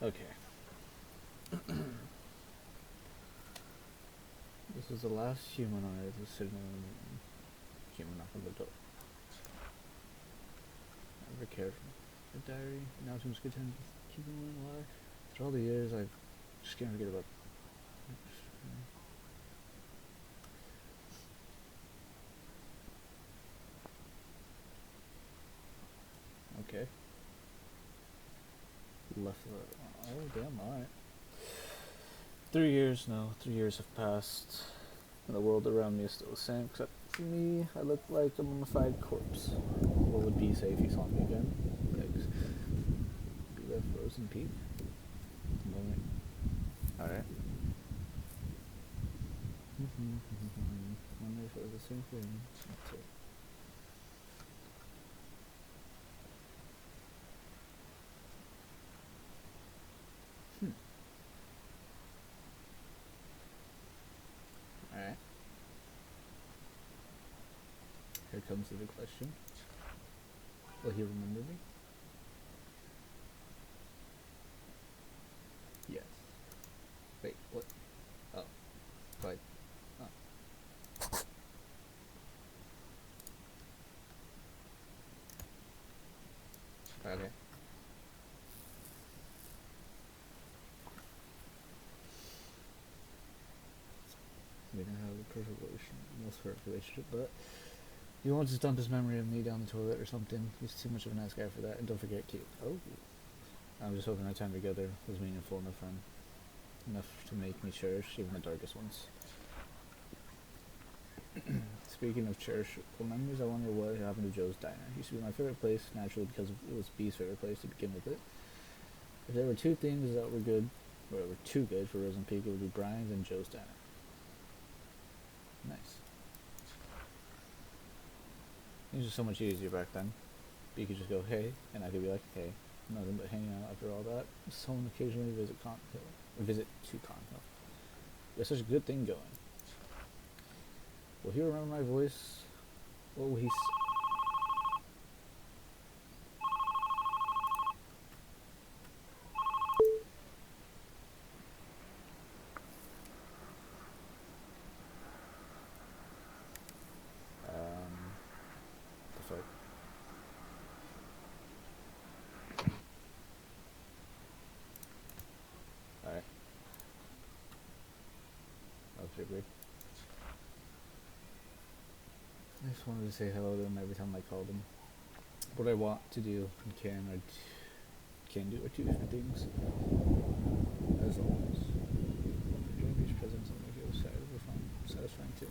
Okay. This was the last human on Earth was sitting on the moon. Human knock on the door. Never cared for a diary. Now it's just good time to keep one alive. After all the years, I just can't forget about. Okay. Left. Oh damn! All right. 3 years now. 3 years have passed, and the world around me is still the same, except for me, I look like a mummified corpse. What would B say if he saw me again? Thanks. Be left frozen Peak. Moment. All right. Wonder if it was the same thing. That's it. Alright. Here comes the big question. Will he remember me? Yes. Wait, what? Oh. Right. Oh. Okay. We don't have a perfect relation, most perfect relationship, but he wants to dump his memory of me down the toilet or something. He's too much of a nice guy for that. And don't forget, cute. Oh. I'm just hoping our time together was meaningful enough, enough to make me cherish even the darkest ones. Speaking of cherishable memories, I wonder what happened to Joe's Diner. It used to be my favorite place, naturally because it was B's favorite place to begin with it. If there were two things that were good, or were too good for Rose and Peak, it would be Brian's and Joe's Diner. Nice. Things were so much easier back then. B could just go, hey, and I could be like, hey. Nothing but hanging out after all that. Someone occasionally visit visit to Con Hill. There's such a good thing going. Will he remember my voice? What will he the fuck? Alright. I figured. I just wanted to say hello to him every time I called him. What I want to do and can do are two different things. As always. Enjoying each presence and make it satisfying too.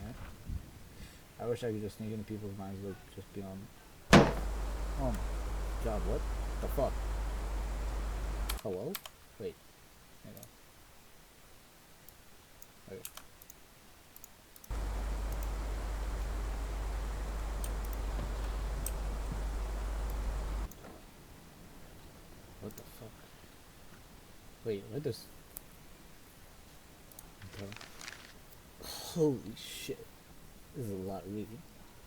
Alright. I wish I could just sneak into people's minds, like, just be on. Oh my god, what the fuck? Hello? Wait. Hang on. Okay. What the fuck? Wait, what does... Okay. Holy shit. This is a lot of reading.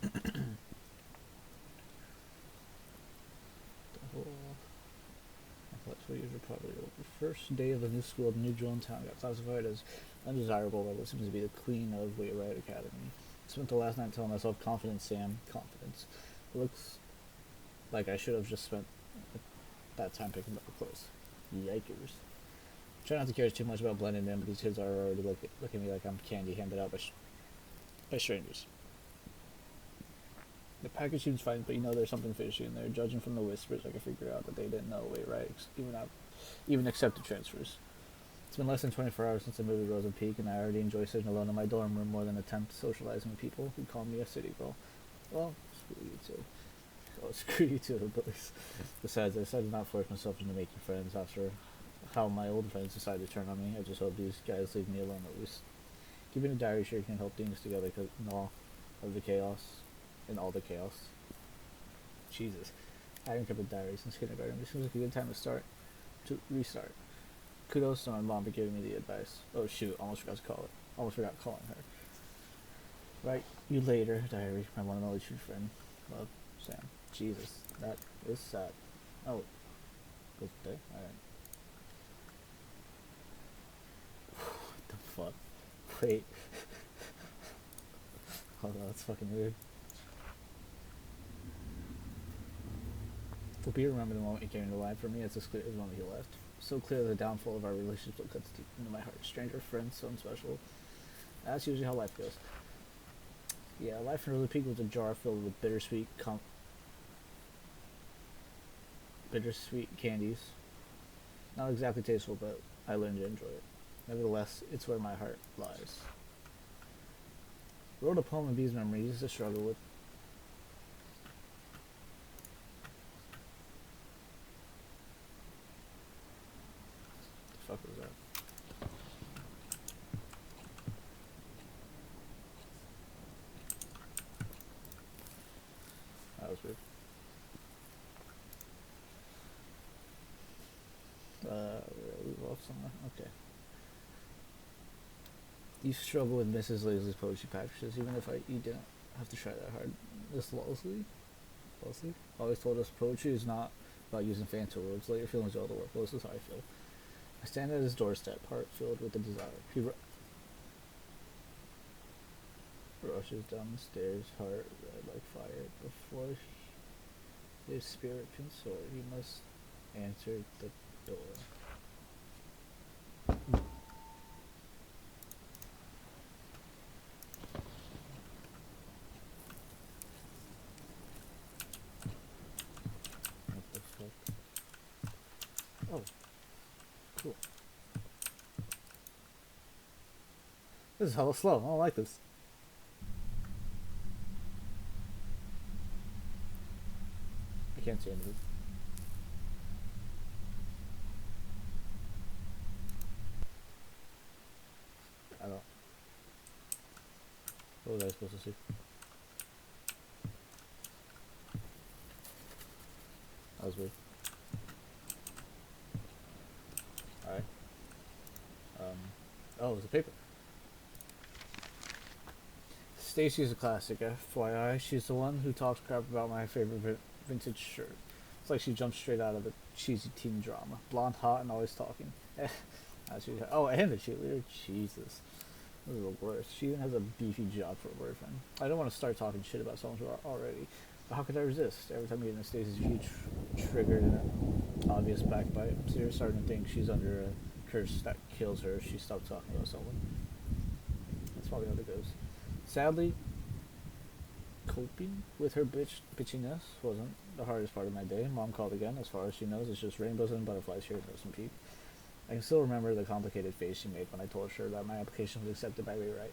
I thought 2 years were probably over. First day of the new school, the new drill in town got classified as undesirable by what seems to be the queen of Wait Right Academy. I spent the last night telling myself, confidence, Sam, confidence. It looks like I should have just spent that time picking up the clothes. Yikers. Try not to care too much about blending in, but these kids are already looking at me like I'm candy handed out by strangers. The package seems fine, but there's something fishy in there. Judging from the whispers, I can figure out that they didn't know Wait Right, even accepted transfers. It's been less than 24 hours since I moved to Rosen Peak, and I already enjoy sitting alone in my dorm room more than attempt socializing with people who call me a city girl. Well, screw you too. Oh, screw you too, boys. Besides, I decided to not force myself into making friends after how my old friends decided to turn on me. I just hope these guys leave me alone at least. Keeping a diary sure can help things together in all of the chaos. In all the chaos. Jesus. I haven't kept a diary since kindergarten. This seems like a good time to restart. Kudos to my mom for giving me the advice. Oh shoot, almost forgot calling her. Right, you later, diary, my one and only true friend. Love, Sam. Jesus. That is sad. Oh, goes there? Alright. What the fuck? Wait. Hold on, that's fucking weird. Will Peter remember the moment he came into life? For me, it's as clear as the moment he left. So clear the downfall of our relationship cuts deep into my heart. Stranger, friend, someone special. That's usually how life goes. Yeah, life in Rosa Peak was a jar filled with bittersweet candies. Not exactly tasteful, but I learned to enjoy it. Nevertheless, it's where my heart lies. Wrote a poem of these memories to struggle with. The fuck was that? That was weird. We lost somewhere. Okay. You struggle with Mrs. Lazley's poetry practices, even if you didn't have to try that hard. Miss Lawsley always told us poetry is not about using fancy words. Let your feelings do all the work. Well, this is how I feel. I stand at his doorstep, heart filled with the desire. He rushes down the stairs, heart red like fire. Before his spirit can soar, he must answer the door. What the fuck? Oh, cool. This is hella slow. I don't like this. I can't see anything. I don't. What was I supposed to see? That was weird. Alright. Oh, it was a paper. Stacy's a classic, FYI. She's the one who talks crap about my favorite vintage shirt. It's like she jumped straight out of a cheesy teen drama. Blonde, hot, and always talking. Oh, and the cheerleader. Jesus. This is the worst. She even has a beefy job for a boyfriend. I don't want to start talking shit about someone who are already. But how could I resist? Every time I get into Stacy's huge triggered and an obvious backbite, I'm seriously starting to think she's under a curse that kills her if she stops talking about someone. That's probably how it goes. Sadly, coping with her bitchiness wasn't the hardest part of my day. Mom called again. As far as she knows, it's just rainbows and butterflies here at Wilson Peak. I can still remember the complicated face she made when I told her that my application was accepted by rewrite.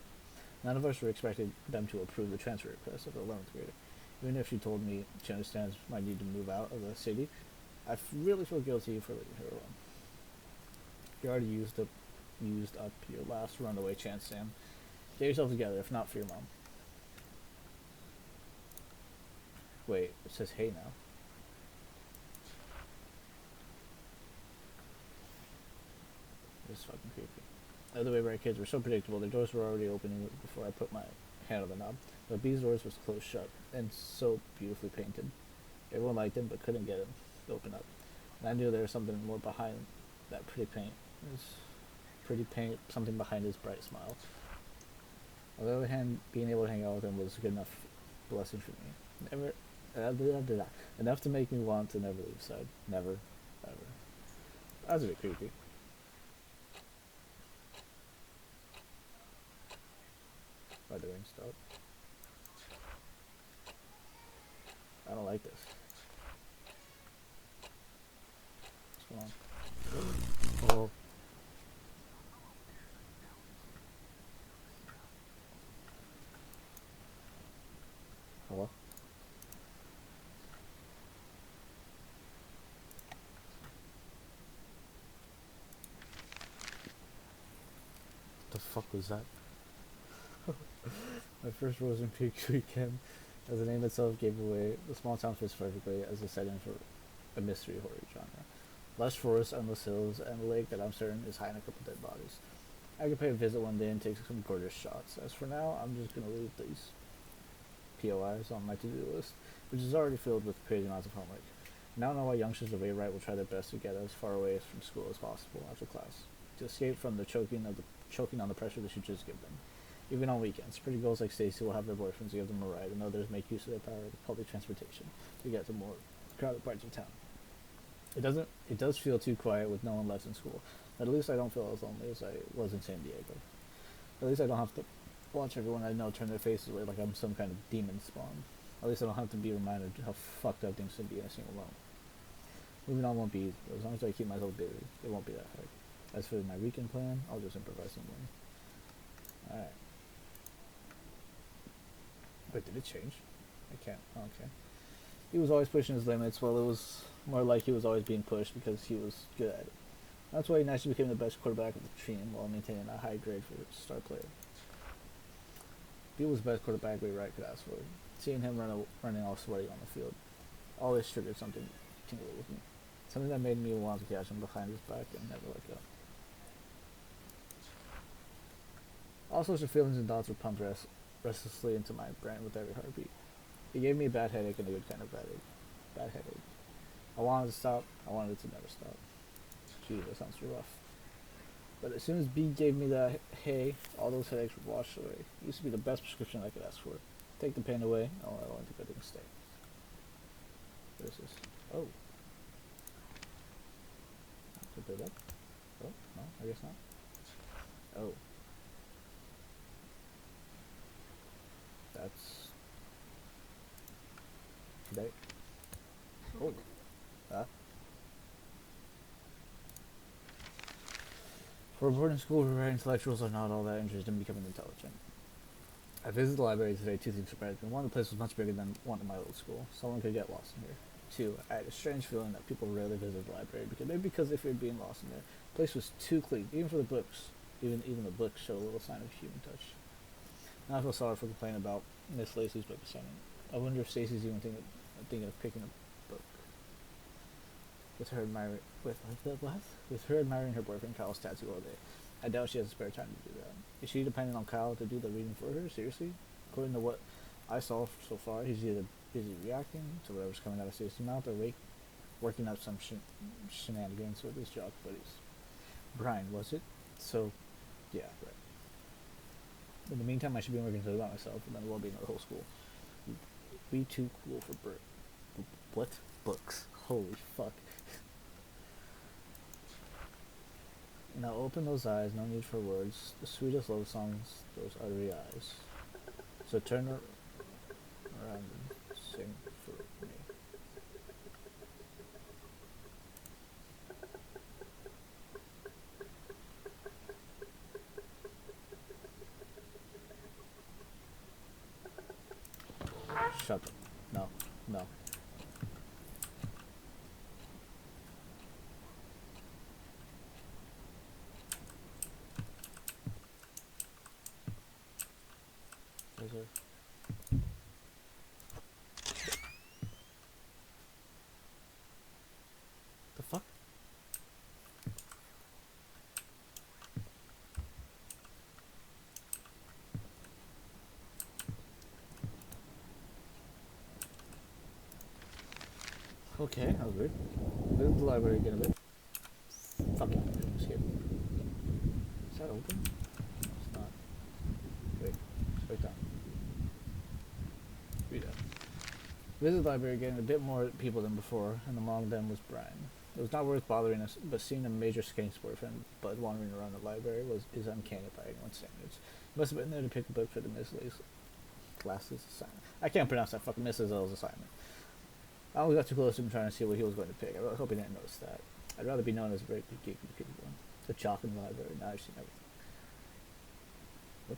None of us were expecting them to approve the transfer request of the 11th grader. Even if she told me she understands my need to move out of the city, I really feel guilty for leaving her alone. You already used up your last runaway chance, Sam. Get yourself together, if not for your mom. Wait, it says hey now. This is fucking creepy. The other way where kids were so predictable, their doors were already opening before I put my hand on the knob. But B's doors was closed shut and so beautifully painted. Everyone liked him but couldn't get him to open up. And I knew there was something more behind that pretty paint. Something behind his bright smile. On the other hand, being able to hang out with him was a good enough blessing for me. Enough to make me want to never leave his side. Never, ever. That was a bit creepy. Why the rain stop? I don't like this. What's going on? Oh. Hello? What the fuck was that? My first Rosen Peak weekend, as the name itself gave away, the small town fits perfectly as a setting for a mystery horror genre. Lush forests, endless hills, and a lake that I'm certain is hiding a couple dead bodies. I could pay a visit one day and take some gorgeous shots. As for now, I'm just gonna leave these POIs on my to-do list. which is already filled with crazy amounts of homework. Now I know why youngsters of Wayrite will try their best to get as far away from school as possible after class, to escape from the choking on the pressure the teachers give them. Even on weekends, pretty girls like Stacy will have their boyfriends give them a ride, and others make use of their power of public transportation to get to more crowded parts of town. It does feel too quiet with no one left in school, but at least I don't feel as lonely as I was in San Diego. At least I don't have to watch everyone I know turn their faces away like I'm some kind of demon spawn. At least I don't have to be reminded how fucked up things can be in a single moment. Moving on won't be easy, but as long as I keep myself busy, it won't be that hard. As for my weekend plan, I'll just improvise something. Alright. Wait, did it change? I can't. Oh, okay. He was always pushing his limits, while it was more like he was always being pushed because he was good at it. That's why he naturally became the best quarterback of the team while maintaining a high grade for a star player. He was the best quarterback Wayrite could ask for. Seeing him running all sweaty on the field always triggered something tingly with me. Something that made me want to catch him behind his back and never let go. All sorts of feelings and thoughts were pumped restlessly into my brain with every heartbeat. It gave me a bad headache and a good kind of bad headache. I wanted to stop. I wanted it to never stop. Gee, that sounds rough. But as soon as B gave me that hay, all those headaches were washed away. It used to be the best prescription I could ask for. Take the pain away. Oh, I don't think I didn't stay. What is this? Oh. To build up? Oh, no, I guess not. Oh. That's... today. Oh. Ah. For a boarding school, where intellectuals are not all that interested in becoming intelligent. I visited the library today. Two things surprised me. One, the place was much bigger than one in my old school. Someone could get lost in here. Two, I had a strange feeling that people rarely visit the library because they feared being lost in there. The place was too clean, even for the books. Even the books showed a little sign of human touch. Now I feel sorry for complaining about Miss Lacey's book assignment. I wonder if Stacy's even thinking of picking a book. With her admiring her boyfriend Kyle's tattoo all day. I doubt she has spare time to do that. Is she depending on Kyle to do the reading for her? Seriously? According to what I saw so far, he's either busy reacting to whatever's coming out of Stacy's mouth or working out some shenanigans with his jock buddies. Brian, was it? So, yeah, right. In the meantime, I should be working about myself and then the well-being of the whole school. Be too cool for Bert. What? Books. Holy fuck. Now open those eyes, no need for words. The sweetest love songs, those uttery eyes. So turn around and sing for me. Shut up. No. No. The fuck? Okay, that was weird. Visit the library again a bit. Fucking escape. Is that open? No, it's not. Wait, wait down. Read that. Visit the library again, a bit more people than before, and among them was Brian. It was not worth bothering us, but seeing a major skank's boyfriend Bud wandering around the library is uncanny by anyone's standards. He must have been there to pick a book for the Miss Lass's assignment. I can't pronounce that fucking Mrs. L's assignment. I always got too close to him trying to see what he was going to pick. I hope he didn't notice that. I'd rather be known as a very big geek than people. The jock in the library. Now I've seen everything. What?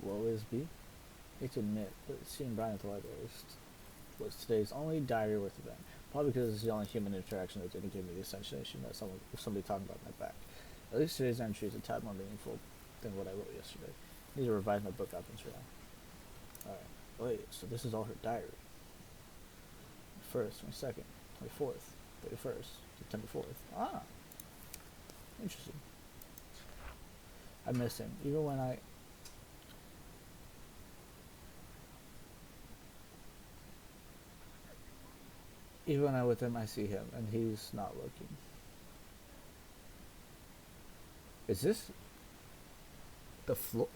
Woe is B? I hate to admit, but seeing Brian at the library was today's only diary-worth event. Probably because it's the only human interaction that didn't give me the sensation that somebody talking about my back. At least today's entry is a tad more meaningful than what I wrote yesterday. I need to revise my book outings for now. Alright. Wait, so this is all her diary. 1st, 22nd, 24th, 31st, September 4th. Ah! Interesting. I miss him. Even when I Even when I'm with him, I see him, and he's not looking. Is this the floor?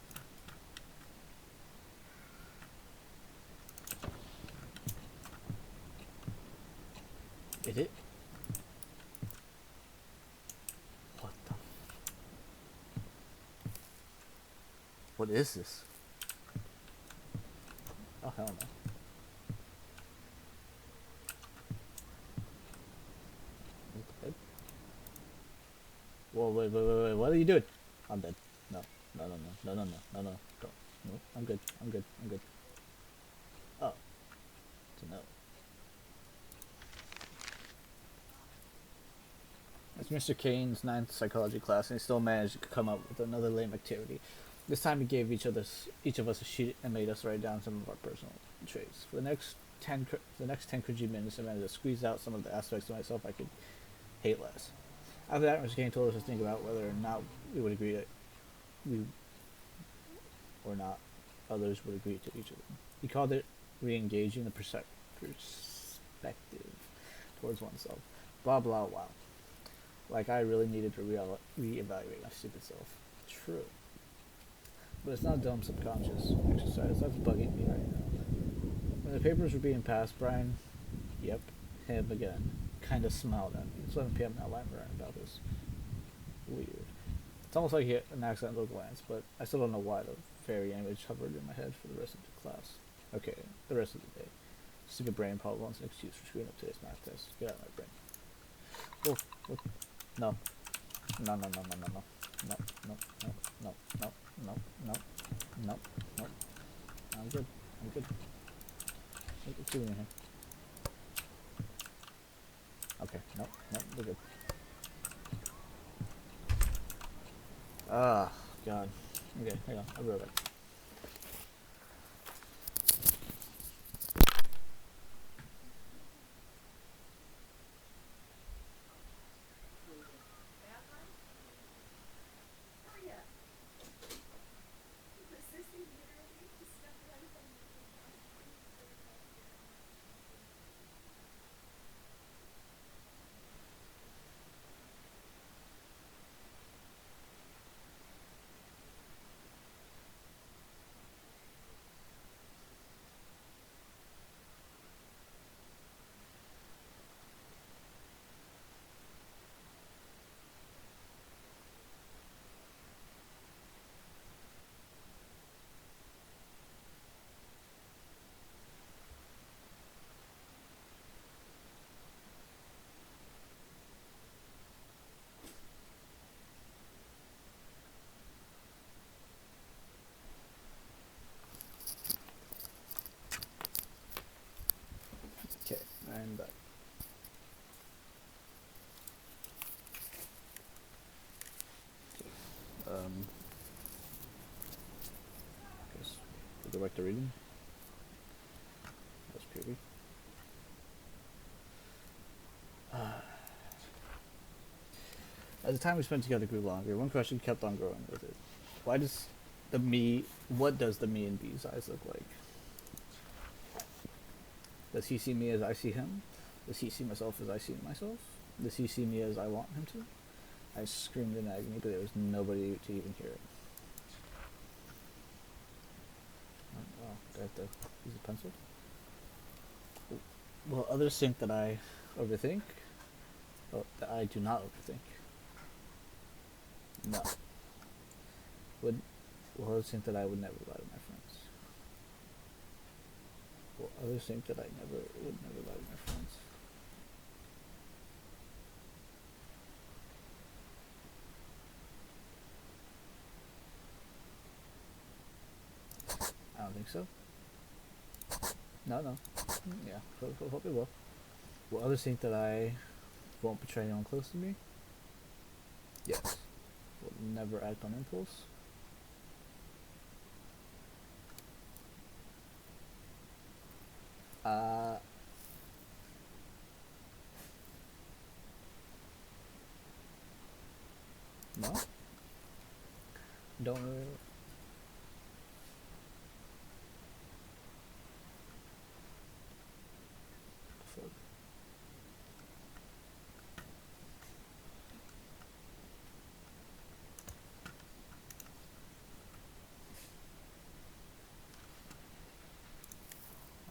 Is it? What the? What is this? Oh hell no! Dead? Whoa! Wait! What are you doing? I'm dead. No! No! Don't. No! I'm good. I'm good. I'm good. Oh, it's a no. It's Mr. Kane's ninth psychology class, and he still managed to come up with another lame activity. This time he gave each of us a sheet and made us write down some of our personal traits. For the next 10 cringy minutes, I managed to squeeze out some of the aspects of myself I could hate less. After that, Mr. Kane told us to think about whether or not we would agree that we or not others would agree to each of them. He called it re-engaging the perspective towards oneself. Blah blah blah. Like I really needed to re-evaluate my stupid self. True. But it's not dumb subconscious exercise. That's bugging me right now. When the papers were being passed, Brian, yep, him again, kind of smiled at me. It's 11 p.m. now. Why am I writing about this? Weird. It's almost like he had an accidental glance, but I still don't know why the fairy image hovered in my head for the rest of the class. Okay, the rest of the day. Stupid brain probably wants an excuse for screwing up today's math test. Get out of my brain. Oh, no. No. No. I'm good. What's doing here? Okay, no, we're good. Ah, God. Okay, hang on, I'll be right back. Okay, I'm back. Um, guess we'll go back to reading. That's creepy. As the time we spent together grew longer, one question kept on growing with it. Why does what does the me in B's eyes look like? Does he see me as I see him? Does he see myself as I see myself? Does he see me as I want him to? I screamed in agony, but there was nobody to even hear it. Oh, wow, do I have to use a pencil? Will others think that I overthink? Oh, that I do not overthink. No. Will others think that I would never lie to my friends? Will others think that I would never lie to my friends? I don't think so. No. Yeah, hope it will. Will others think that I won't betray anyone close to me? Yes. Will never act on impulse? No? Don't really. Fuck.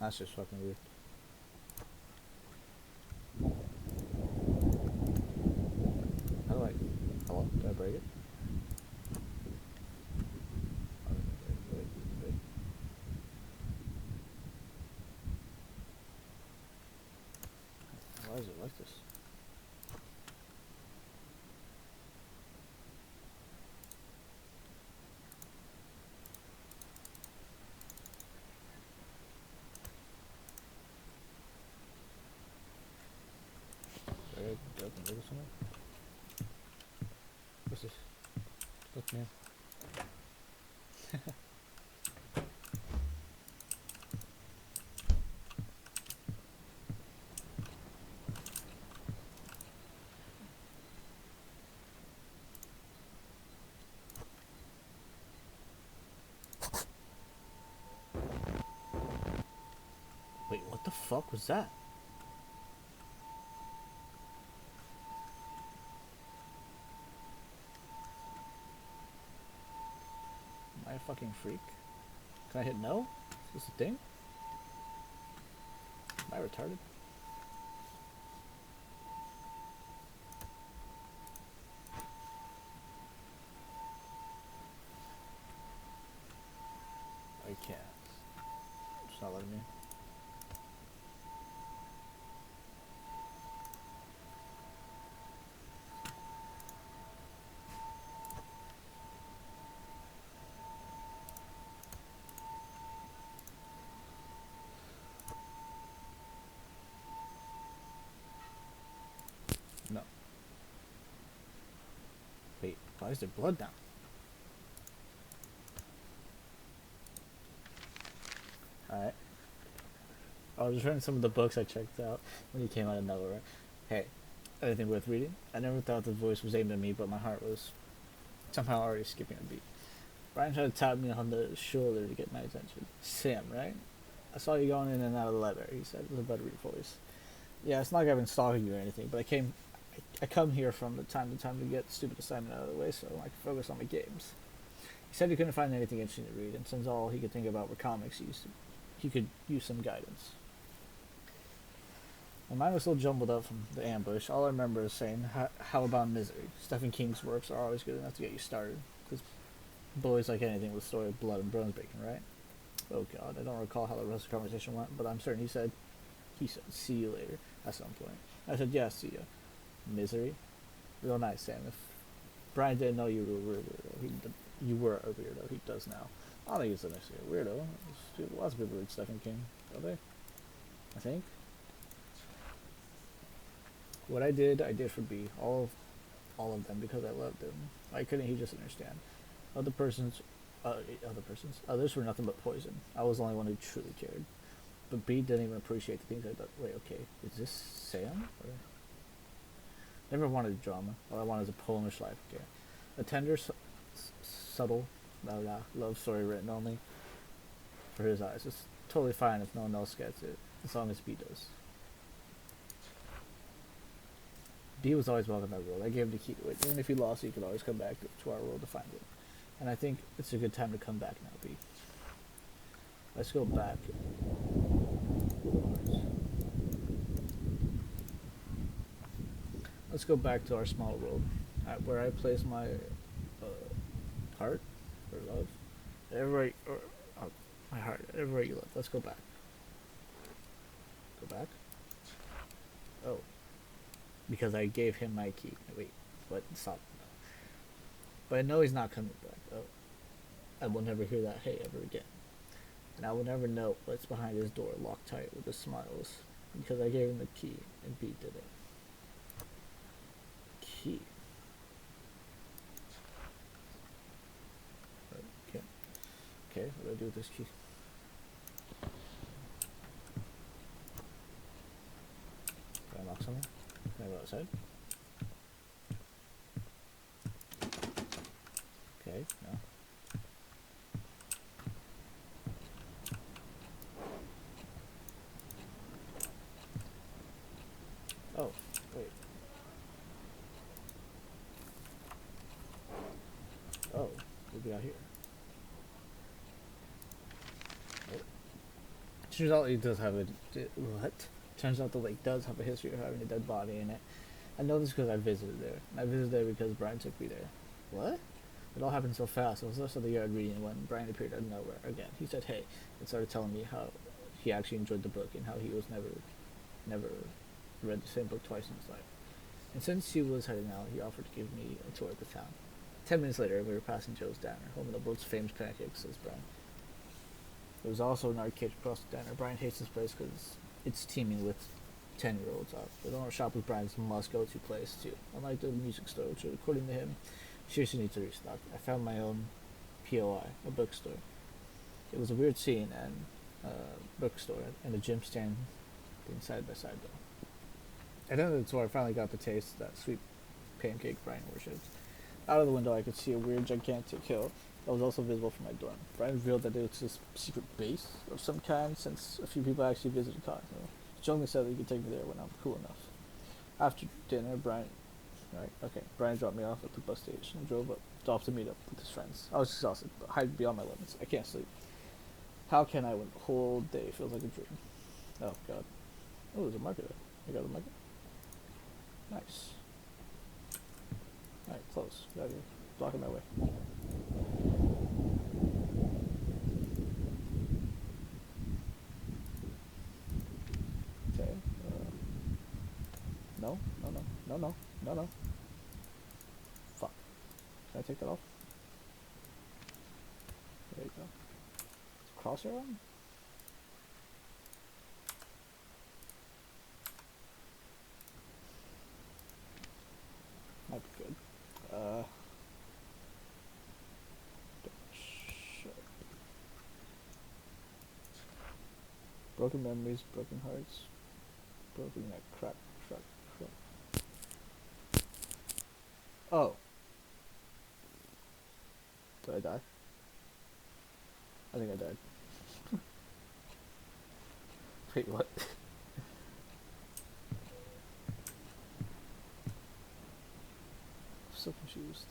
That's just fucking weird. How do I... Hello? Did I break it? Wait. Why is it like this? Did I open this somewhere? What's this? Look, man. Wait, what the fuck was that? Am I a fucking freak? Can I hit no? Is this a thing? Am I retarded? I can't. It's not letting me. No. Wait, why is there blood down? Alright. I was just reading some of the books I checked out when he came out of nowhere. Hey, anything worth reading? I never thought the voice was aimed at me, but my heart was somehow already skipping a beat. Brian tried to tap me on the shoulder to get my attention. Sam, right? I saw you going in and out of the library, he said with a buttery voice. Yeah, it's not like I've been stalking you or anything, but I come here from time to get the stupid assignment out of the way so I can focus on my games. He said he couldn't find anything interesting to read, and since all he could think about were comics, he could use some guidance. My mind was still jumbled up from the ambush. All I remember is saying, how about Misery? Stephen King's works are always good enough to get you started, because boys like anything with a story of blood and bones breaking, right? Oh god, I don't recall how the rest of the conversation went, but I'm certain he said, see you later, at some point. I said, yeah, see ya. Misery? Real nice, Sam. If Brian didn't know you were a weirdo, you were a weirdo, he does now. I don't think he's necessarily a weirdo. Lots of people read Stephen King, don't they? I think. What I did for B. All of them, because I loved them. Why couldn't he just understand? Others were nothing but poison. I was the only one who truly cared. But B didn't even appreciate the things I thought. Wait, okay, is this Sam? Or... Never wanted drama. All I wanted was a Polish life. Okay, a tender, subtle, love story written only for his eyes. It's totally fine if no one else gets it, as long as B does. B was always welcome in that world. I gave him the key to it. Even if he lost, he could always come back to our world to find it. And I think it's a good time to come back now, B. Let's go back. Let's go back to our small world, where I place my heart or love. My heart, everywhere you love. Let's go back. Go back. Oh, because I gave him my key. Wait, what? Stop. But I know he's not coming back. Oh, I will never hear that hey ever again. And I will never know what's behind his door locked tight with his smiles, because I gave him the key and B did it. Key. Okay, what do I do with this key? Can I lock something? Can I go outside? Okay, no. Oh, wait. Oh, we'll be out here. Oh. Turns out it does have a what? Turns out the lake does have a history of having a dead body in it. I know this because I visited there. I visited there because Brian took me there. What? It all happened so fast. I was left at the yard reading when Brian appeared out of nowhere again. He said, "Hey," and started telling me how he actually enjoyed the book and how he was never read the same book twice in his life. And since he was heading out, he offered to give me a tour of the town. 10 minutes later, we were passing Joe's Diner, home of the world's famous pancakes, says Brian. There was also an arcade across the diner. Brian hates this place because it's teeming with 10-year-olds out. The donut shop was Brian's must-go-to place, too. Unlike the music store, which, according to him, seriously needs to restock. I found my own POI, a bookstore. It was a weird scene, and bookstore and a gym stand being side by side, though. And then that's where I finally got the taste of that sweet pancake Brian worshipped. Out of the window, I could see a weird, gigantic hill that was also visible from my dorm. Brian revealed that it was a secret base of some kind, since a few people actually visited Cotton Hill. He jokingly said that he could take me there when I'm cool enough. After dinner, Brian dropped me off at the bus station and drove off to meet up with his friends. I was exhausted, but high beyond my limits. I can't sleep. How can I when the whole day feels like a dream? Oh, God. Oh, there's a marker there. I got a marker. Nice. Alright, close. Get out of here. Blocking my way. Okay. No. Fuck. Can I take that off? There you go. Is crosshair on? Might be good. Broken memories, broken hearts, broken neck, crack. Oh. Did I die? I think I died. Wait, what? I'm so confused.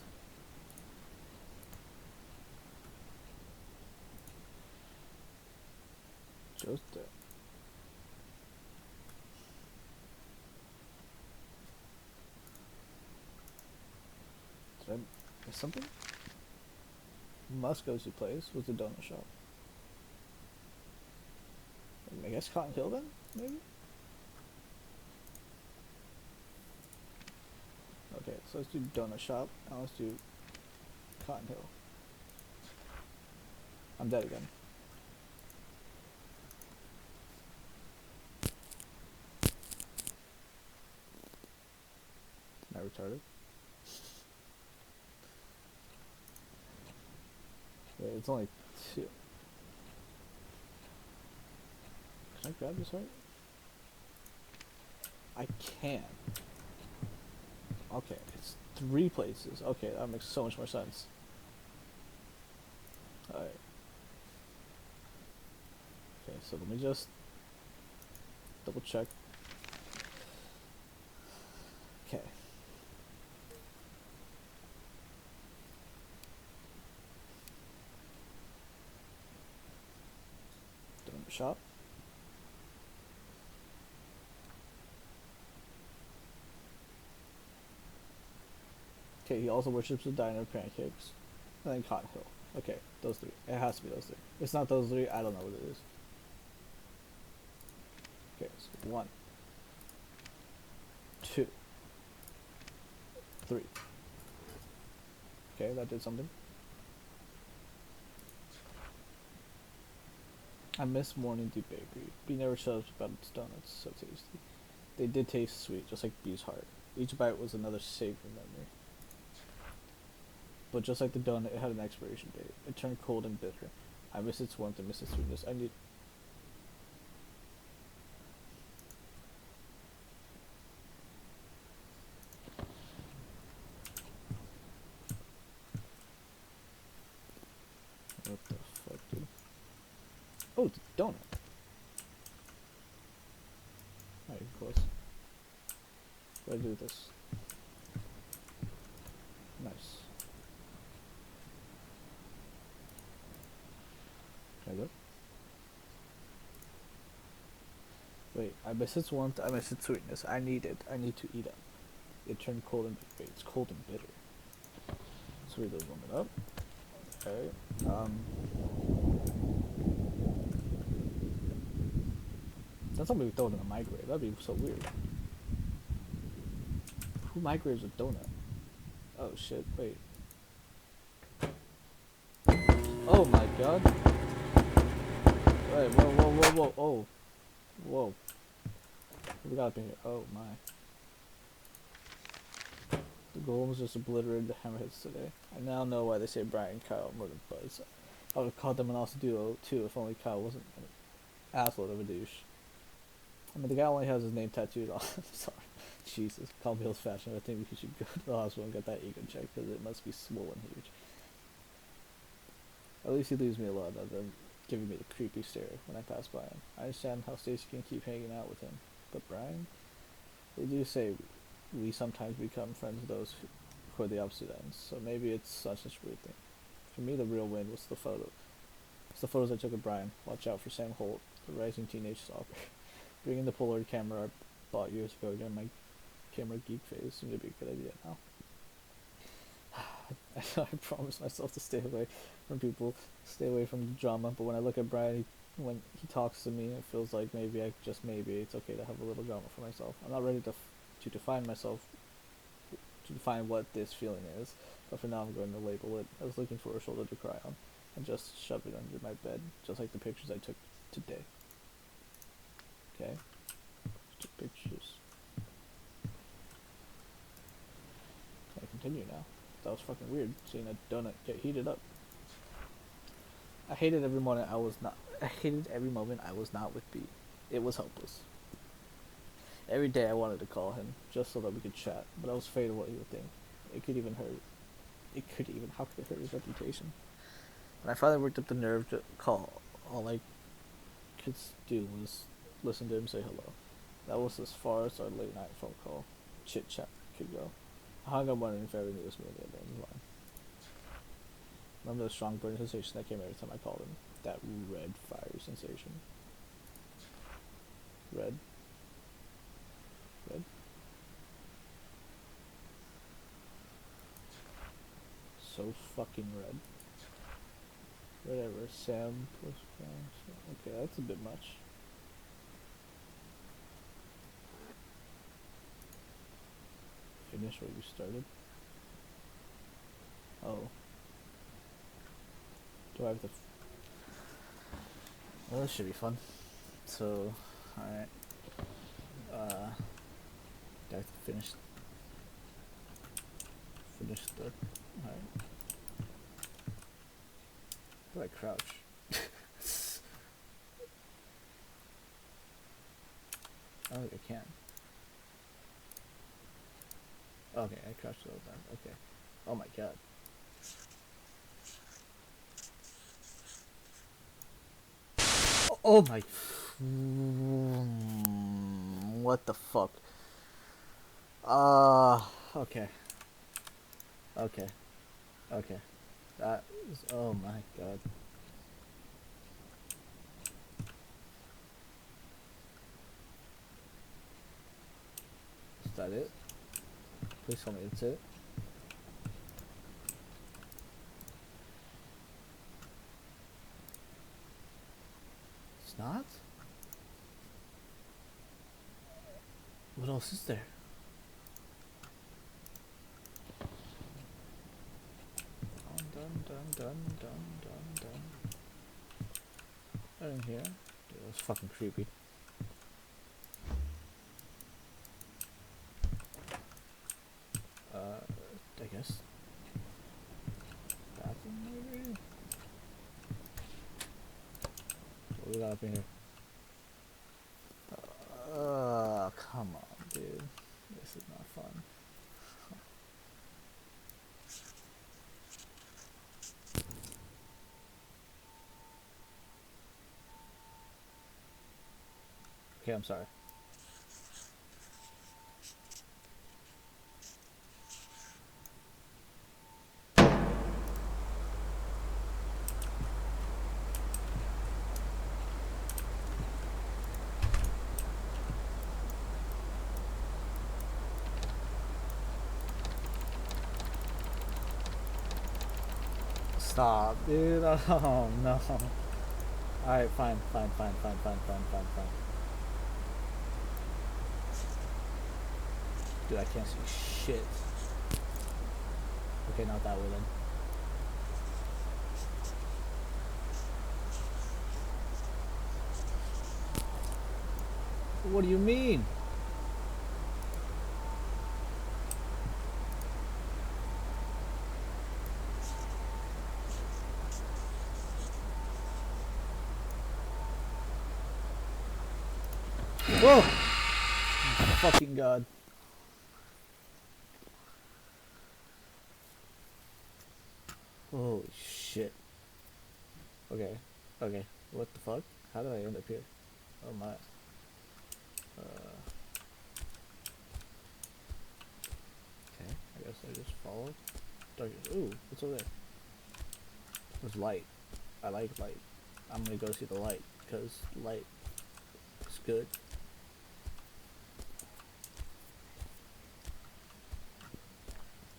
Joe's dead. Did I miss something? Musco's place was the donut shop. I guess Cotton Hill then, maybe? Okay, so let's do donut shop, and let's do Cotton Hill. I'm dead again. Am I retarded? Wait, it's only 2. Can I grab this heart? I can. Okay, it's 3 places. Okay, that makes so much more sense. Alright. Okay, so let me just double check. Okay. Donut shop. Okay, he also worships the diner of pancakes. And then Cotton Hill. Okay, those 3. It has to be those 3. If it's not those 3, I don't know what it is. Okay, so 1, 2, 3. Okay, that did something. I miss Morning Dew Bakery. B never shut up about its donuts, so tasty. They did taste sweet, just like B's heart. Each bite was another savory memory. But just like the donut, it had an expiration date. It turned cold and bitter. I miss its warmth and miss its sweetness. I need... What the fuck, dude? Oh, it's a donut. Alright, close. What do I do with this? Nice. Can I go? wait. I miss its warmth. I miss its sweetness. I need it. I need to eat it. It turned cold and wait, it's cold and bitter. So we warm it up. Okay. Don't tell me we throw it in a microwave. That'd be so weird. Who microwaves a donut? Oh shit! Wait. Oh my god! Wait, whoa! Oh, whoa! We got up in here. Oh my! The golems just obliterated the hammerheads today. I now know why they say Brian and Kyle more than Buzz. I would have called them an awesome duo too if only Kyle wasn't an asshole of a douche. I mean, the guy only has his name tattooed on. I'm sorry. Jesus, call me old-fashioned. I think we should go to the hospital and get that ego checked because it must be swollen huge. At least he leaves me alone other than giving me the creepy stare when I pass by him. I understand how Stacy can keep hanging out with him, but Brian? They do say we sometimes become friends with those who are the opposite ends, so maybe it's such a weird thing. For me, the real win was the photo. It's the photos I took of Brian. Watch out for Sam Holt, the rising teenage stalker. Bringing the Polaroid camera I bought years ago during my camera geek phase seemed to be a good idea now. I promised myself to stay away from people, stay away from drama, but when I look at Brian, when he talks to me, it feels like maybe it's okay to have a little drama for myself. I'm not ready to define myself, to define what this feeling is, but for now I'm going to label it. I was looking for a shoulder to cry on, and just shove it under my bed, just like the pictures I took today. Okay? Just pictures. Can I continue now? That was fucking weird, seeing a donut get heated up. I hated every moment I was not with B. It was hopeless. Every day I wanted to call him, just so that we could chat, but I was afraid of what he would think. How could it hurt his reputation? When I finally worked up the nerve to call, all I could do was listen to him say hello. That was as far as our late night phone call chit-chat could go. I hung up wondering if everyone knew it was me on the other end of the line. Remember the strong burning sensation that came every time I called him? That red fire sensation. Red. So fucking red. Whatever, Sam plus okay, that's a bit much. Finish what you started. Oh. Do I have to... Well, this should be fun. So, alright. Do I have to finish the... Alright. How do I crouch? I don't think I can. Okay, I crouched a little time. Okay. Oh my god. Oh my... What the fuck? Okay. Okay. That is... Oh my god. Is that it? Please tell me it's it. It's not? What else is there? Done. Nothing here. Dude, that was fucking creepy. I guess. Bathroom maybe? What we got up in here? Come on, dude. This is not fun. Okay, I'm sorry. stop, dude. Oh no. Alright, fine. Dude, I can't see shit. Okay, not that way then. What do you mean? Whoa! Oh, fucking god. Holy shit. Okay. Okay. What the fuck? How did I end up here? Oh my. Okay. I guess I just followed. Darkness. Ooh, what's over there? There's light. I like light. I'm gonna go see the light because light is good.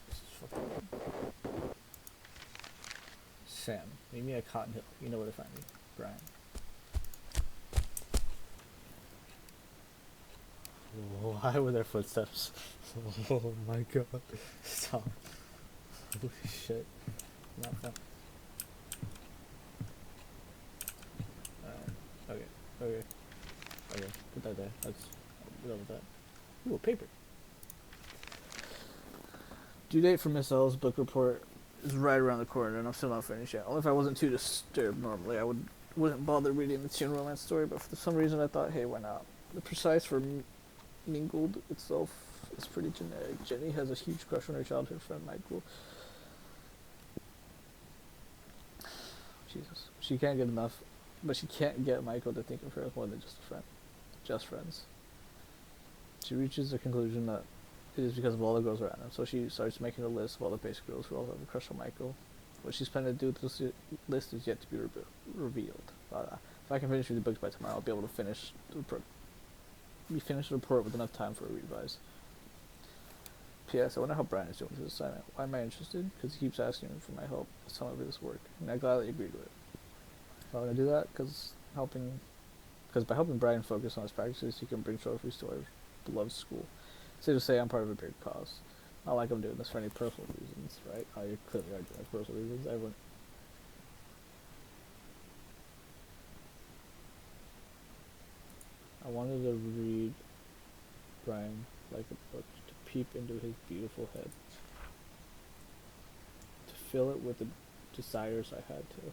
This is fucking. Sam, meet me at Cotton Hill. You know where to find me. Brian. Why were there footsteps? Oh my god. Stop. Holy shit. Not fun. Okay. Okay. Okay. Put that there. Let's be done with that. Ooh, a paper. Due date for Miss L's book report is right around the corner, and I'm still not finished yet. Only if I wasn't too disturbed normally, I wouldn't bother reading the teen romance story, but for some reason I thought, hey, why not? The precise for mingled itself is pretty generic. Jenny has a huge crush on her childhood friend Michael. Jesus. She can't get enough, but she can't get Michael to think of her as more than just a friend. Just friends. She reaches the conclusion that it is because of all the girls around him, so she starts making a list of all the basic girls who all have a crush on Michael. What she's planning to do with this list is yet to be revealed. If I can finish reading the books by tomorrow, I'll be able to finish the report with enough time for a revise. P.S. I wonder how Brian is doing with his assignment. Why am I interested? Because he keeps asking me for my help with some of his work, and I'm glad that he agreed with it. I'm going to do that because by helping Brian focus on his practices, he can bring trophies to our beloved school. So to say, I'm part of a big cause. Not like I'm doing this for any personal reasons, right? Oh, you clearly are doing it for personal reasons. Everyone. I wanted to read Brian like a book, to peep into his beautiful head, to fill it with the desires I had to.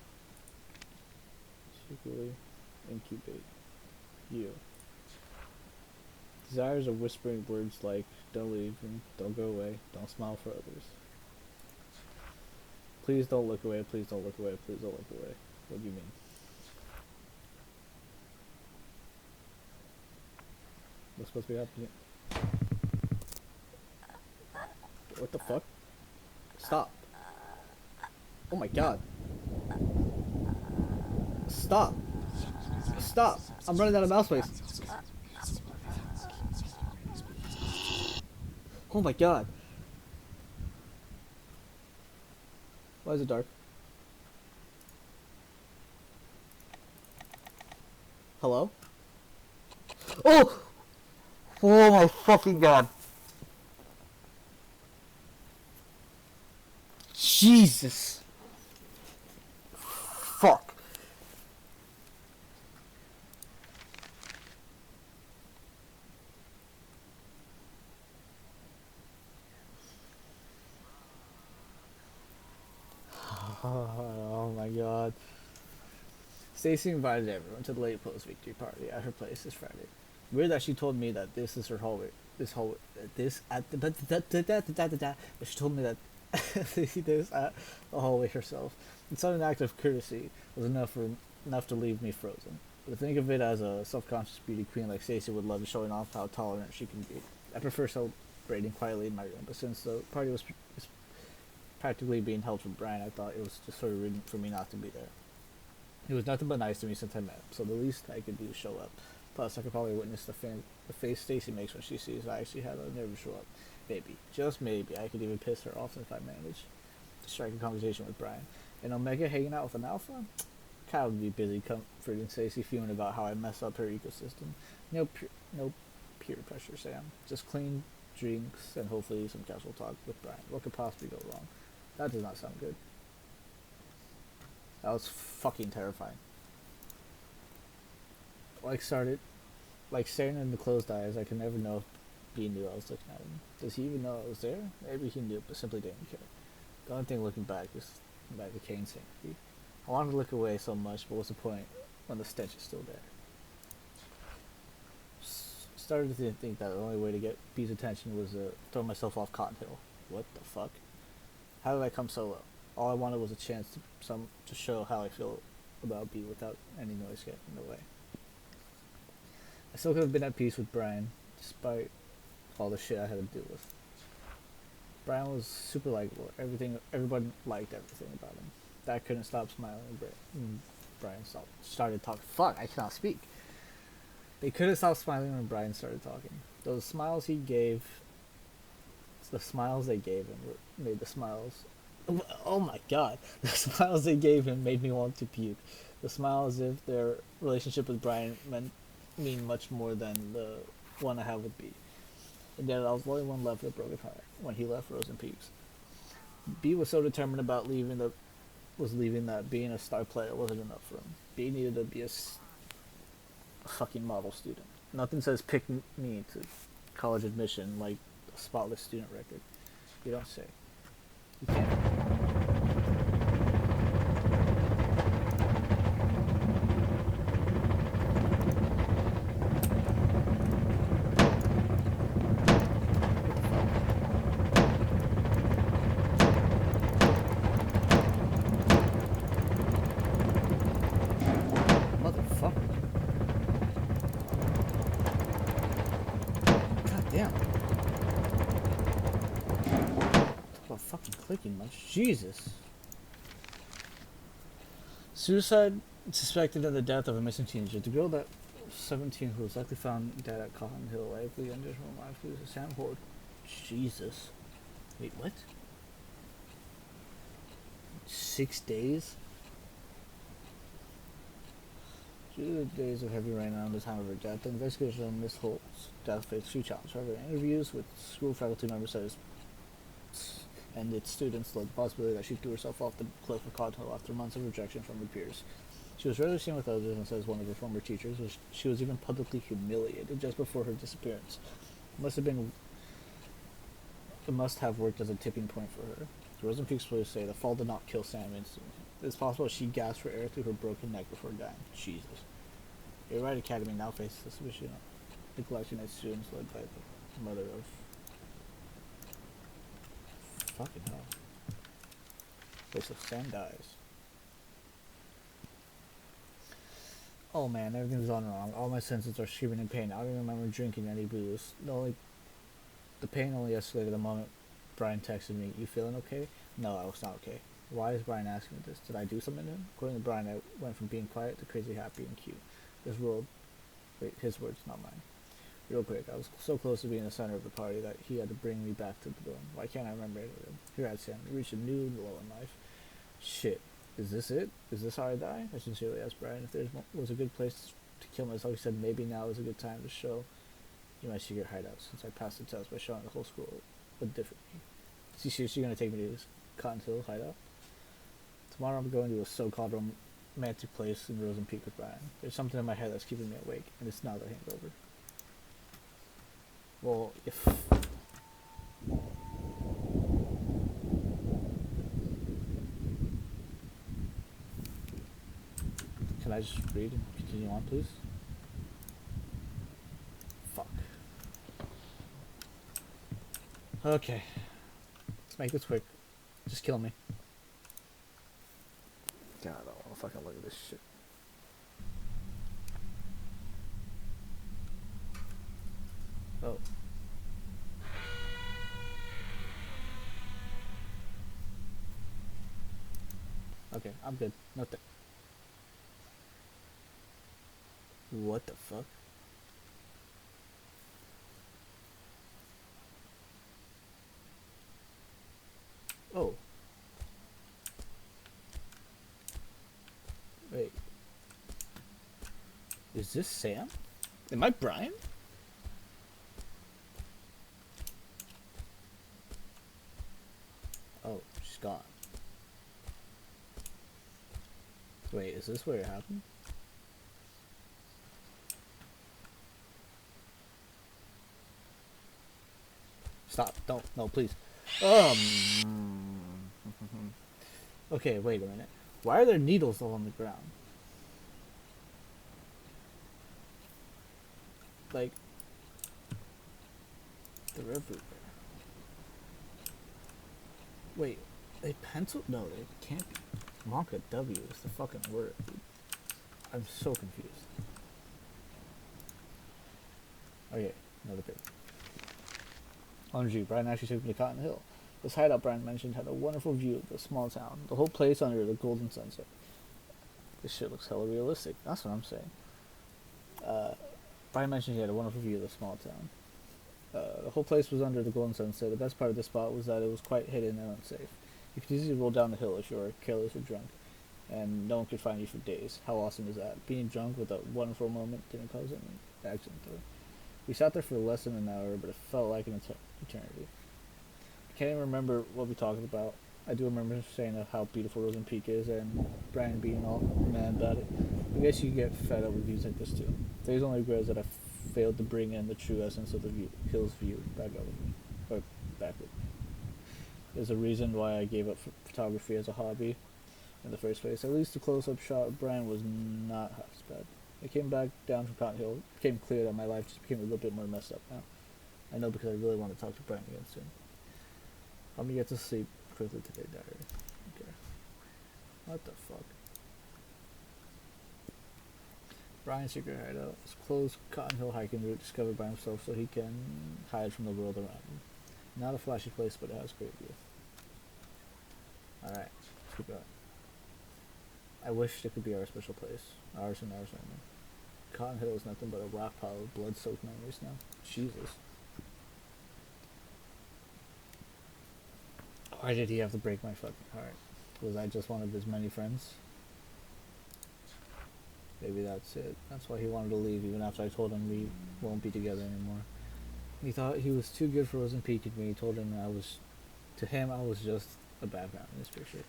Secretly incubate you. Desires of whispering words like, don't leave and don't go away, don't smile for others. Please don't look away, please don't look away, please don't look away. What do you mean? What's supposed to be happening? What the fuck? Stop. Oh my god. Stop. Stop. I'm running out of mouse space. Oh my god. Why is it dark? Hello? Oh! Oh my fucking god. Jesus. Fuck. Oh my god. Stacy invited everyone to the late post victory party at her place this Friday. Weird that she told me that this is her hallway. But she told me that this at the hallway herself. It's not an act of courtesy was enough to leave me frozen. But to think of it as a self-conscious beauty queen like Stacey would love showing off how tolerant she can be. I prefer celebrating quietly in my room, but since the party was practically being held for Brian, I thought it was just sort of rude for me not to be there. He was nothing but nice to me since I met him, so the least I could do is show up. Plus, I could probably witness the face Stacy makes when she sees I actually had a nerve to show up. Maybe, just maybe, I could even piss her off if I managed to strike a conversation with Brian. And Omega hanging out with an alpha? Kyle would be busy comforting Stacey, fuming about how I mess up her ecosystem. No peer pressure, Sam. Just clean drinks and hopefully some casual talk with Brian. What could possibly go wrong? That does not sound good. That was fucking terrifying. Like staring in the closed eyes, I could never know if B knew I was looking at him. Does he even know I was there? Maybe he knew, but simply didn't care. The only thing looking back is my decaying sanity. I wanted to look away so much, but what's the point when the stench is still there? Started to think that the only way to get B's attention was to throw myself off Cotton Hill. What the fuck? How did I come so low? All I wanted was a chance to show how I feel about B without any noise getting in the way. I still could have been at peace with Brian, despite all the shit I had to deal with. Brian was super likable. Everyone liked everything about him. That couldn't stop smiling. Brian started talking. Fuck, I cannot speak. They couldn't stop smiling when Brian started talking. The smiles they gave him made the smiles. Oh my god. The smiles they gave him made me want to puke. The smile as if their relationship with Brian mean much more than the one I have with B. And yet I was the only one left with a broken heart when he left Frozen Peaks. B was so determined about leaving that being a star player wasn't enough for him. B needed to be a fucking model student. Nothing says pick me to college admission like a spotless student record. You don't say. You can't. Clicking much. Jesus. Suicide suspected in the death of a missing teenager. The girl that 17 who was likely found dead at Cotton Hill likely under her life was Sam Horde. Jesus. Wait, what? 6 days? Due to the days of heavy rain around the time of her death, the investigation on Miss Holt's death faced two challenges. However, interviews with school faculty members and its students led the possibility that she threw herself off the cliff of Cotton Hill after months of rejection from her peers. She was rarely seen with others, and says one of her former teachers, she was even publicly humiliated just before her disappearance. It must have worked as a tipping point for her. The Frozen Peaks police say the fall did not kill Sam instantly. It is possible she gasped for air through her broken neck before dying. Jesus. The Wright Academy now faces suspicion of neglecting its students led by the mother of... Fucking hell. Okay, so Sam dies. Oh man, everything's gone wrong. All my senses are screaming in pain. I don't even remember drinking any booze. The pain only escalated the moment Brian texted me, "You feeling okay?" No, I was not okay. Why is Brian asking me this? Did I do something to him? According to Brian, I went from being quiet to crazy happy and cute. His words, not mine. Real quick, I was so close to being the center of the party that he had to bring me back to the dorm. Why can't I remember any of them? Here at Sam, you reached a new low in life. Shit, is this it? Is this how I die? I sincerely asked Brian if there was a good place to kill myself. He said maybe now is a good time to show you my secret hideout, since I passed the test by showing the whole school a different me. Is he seriously going to take me to this Cotton Hill hideout? Tomorrow I'm going to a so-called romantic place in Frozen Peak with Brian. There's something in my head that's keeping me awake, and it's not the hangover. Well, if... Can I just read and continue on, please? Fuck. Okay. Let's make this quick. Just kill me. God, I don't want to fucking look at this shit. Oh. Okay, I'm good. Nothing. What the fuck? Oh. Is this Sam? Am I Brian? Oh, she's gone. Wait, is this where it happened? Stop. Don't. No, please. Okay, wait a minute. Why are there needles all on the ground? Like, they're everywhere. Wait, a pencil? No, they can't be. Wonka W is the fucking word, dude. I'm so confused. Okay, another picture. On G, Brian actually took me to Cotton Hill. This hideout Brian mentioned had a wonderful view of the small town. The whole place under the golden sunset. This shit looks hella realistic. That's what I'm saying. Brian mentioned he had a wonderful view of the small town. The whole place was under the golden sunset. The best part of this spot was that it was quite hidden and unsafe. You could easily roll down the hill if you were careless or drunk, and no one could find you for days. How awesome is that? Being drunk with a wonderful moment didn't cause any accident, though. We sat there for less than an hour, but it felt like an eternity. I can't even remember what we talked about. I do remember saying how beautiful Rosen Peak is, and Brian being all mad about it. I guess you get fed up with views like this too. Today's only regret is that I failed to bring in the true essence of the hill's view back with me. There's a reason why I gave up photography as a hobby in the first place. At least the close-up shot of Brian was not half as bad. I came back down from Cotton Hill. It became clear that my life just became a little bit more messed up now. I know because I really want to talk to Brian again soon. Help me get to sleep quickly today, diary. Okay. What the fuck? Brian's secret hideout is closed Cotton Hill hiking route discovered by himself so he can hide from the world around him. Not a flashy place, but it has great view. Alright, let's keep going. I wish it could be our special place. Ours and ours only. Cotton Hill is nothing but a rock pile of blood-soaked memories now. Jesus. Why did he have to break my fucking heart? Was I just one of his many friends? Maybe that's it. That's why he wanted to leave even after I told him we won't be together anymore. He thought he was too good for Rosen Peak and me. He told him I was just a background in this picture.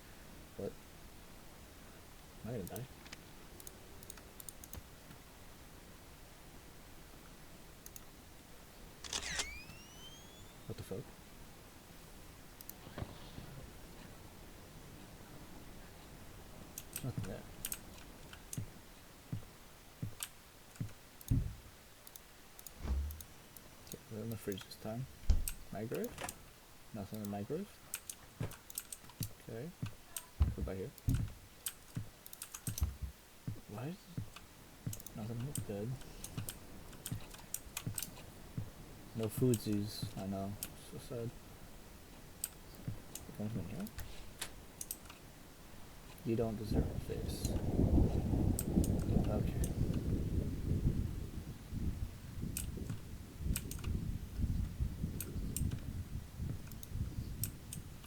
But am I gonna die? What the fuck? There's nothing there. Okay, we're in the fridge this time. Microwave? Nothing in the microwave. Okay. What about here? Why is nothing looks good? No foodsies, I know. So sad. Anything here? You don't deserve a face. Okay.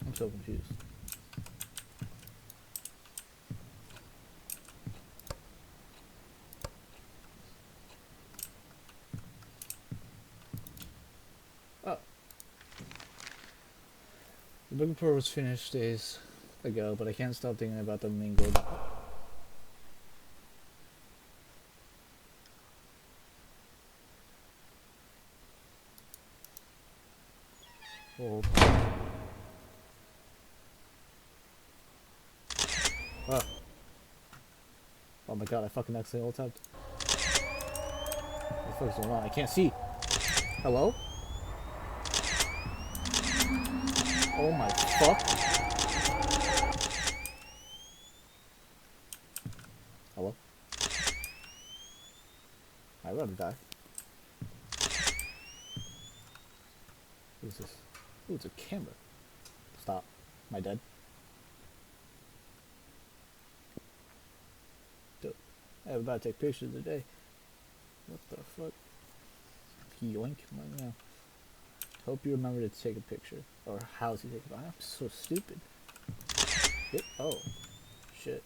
I'm so confused. Oh. The book report was finished days ago, but I can't stop thinking about the mingled. Oh. Oh. Oh my god, I fucking accidentally tapped. What the fuck is going on? I can't see. Hello? Oh my fuck. Hello? I'd rather die. What is this? Ooh, it's a camera. Stop. Am I dead? Dude, I'm about to take pictures today. What the fuck? Yoink. Yeah. Hope you remember to take a picture. Or how to take it. I'm so stupid. Yep. Oh. Shit.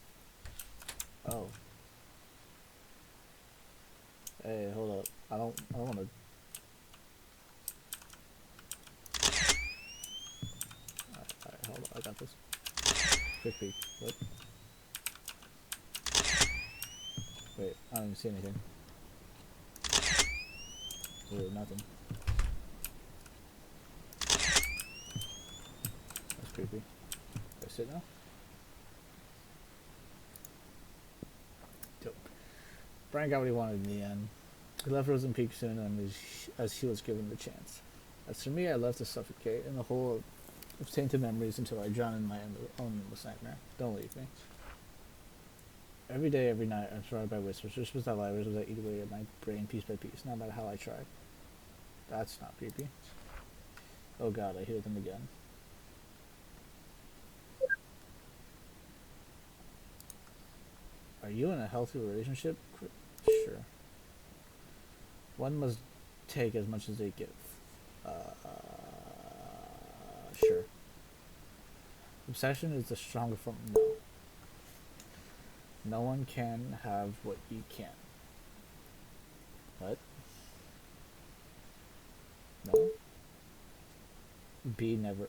Oh. Hey, hold up. I don't want to. Alright, hold on. I got this. Quick peek. What? Wait, I don't even see anything. Ooh, nothing. That's creepy. Do I sit now? Dope. Brian got what he wanted in the end. He left Rosen Peak soon as he was given the chance. As for me, I left to suffocate in a hole of tainted memories until I drown in my own endless nightmare. Don't leave me. Every day, every night, I'm surrounded by whispers. Whispers that lie, whispers that eat away at my brain piece by piece, no matter how I try. That's not creepy. Oh god, I hear them again. Are you in a healthy relationship? Sure. One must take as much as they give. Sure. Obsession is the stronger form. No. No one can have what you can. What? No? B never.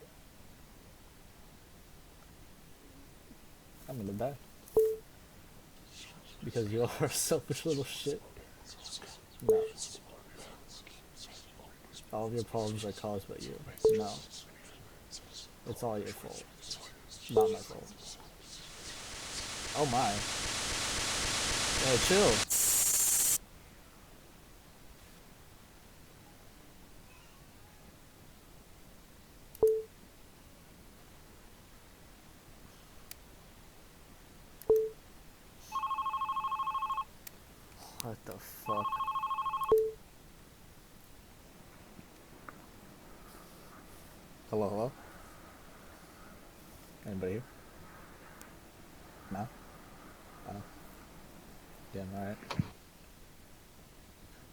I'm gonna die. Because you are a selfish little shit. No. All of your problems are caused by you. No. It's all your fault. Not my fault. Oh my. Hey, chill. What the fuck? Hello, hello? Anybody here? No? Oh. Damn, alright.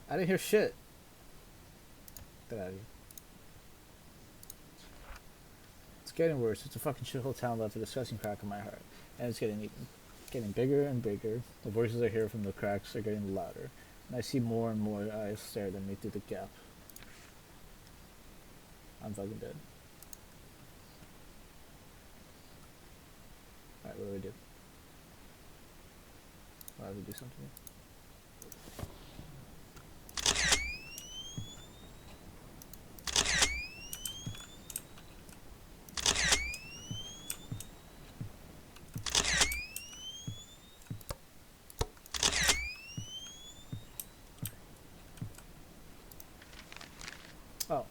I didn't hear shit. Get out of here. It's getting worse. It's a fucking shithole town left a disgusting crack in my heart. And it's getting bigger and bigger. The voices I hear from the cracks are getting louder. And I see more and more eyes stare at me through the gap. I'm fucking dead. Alright, what do we do? Why do we do something? Oh.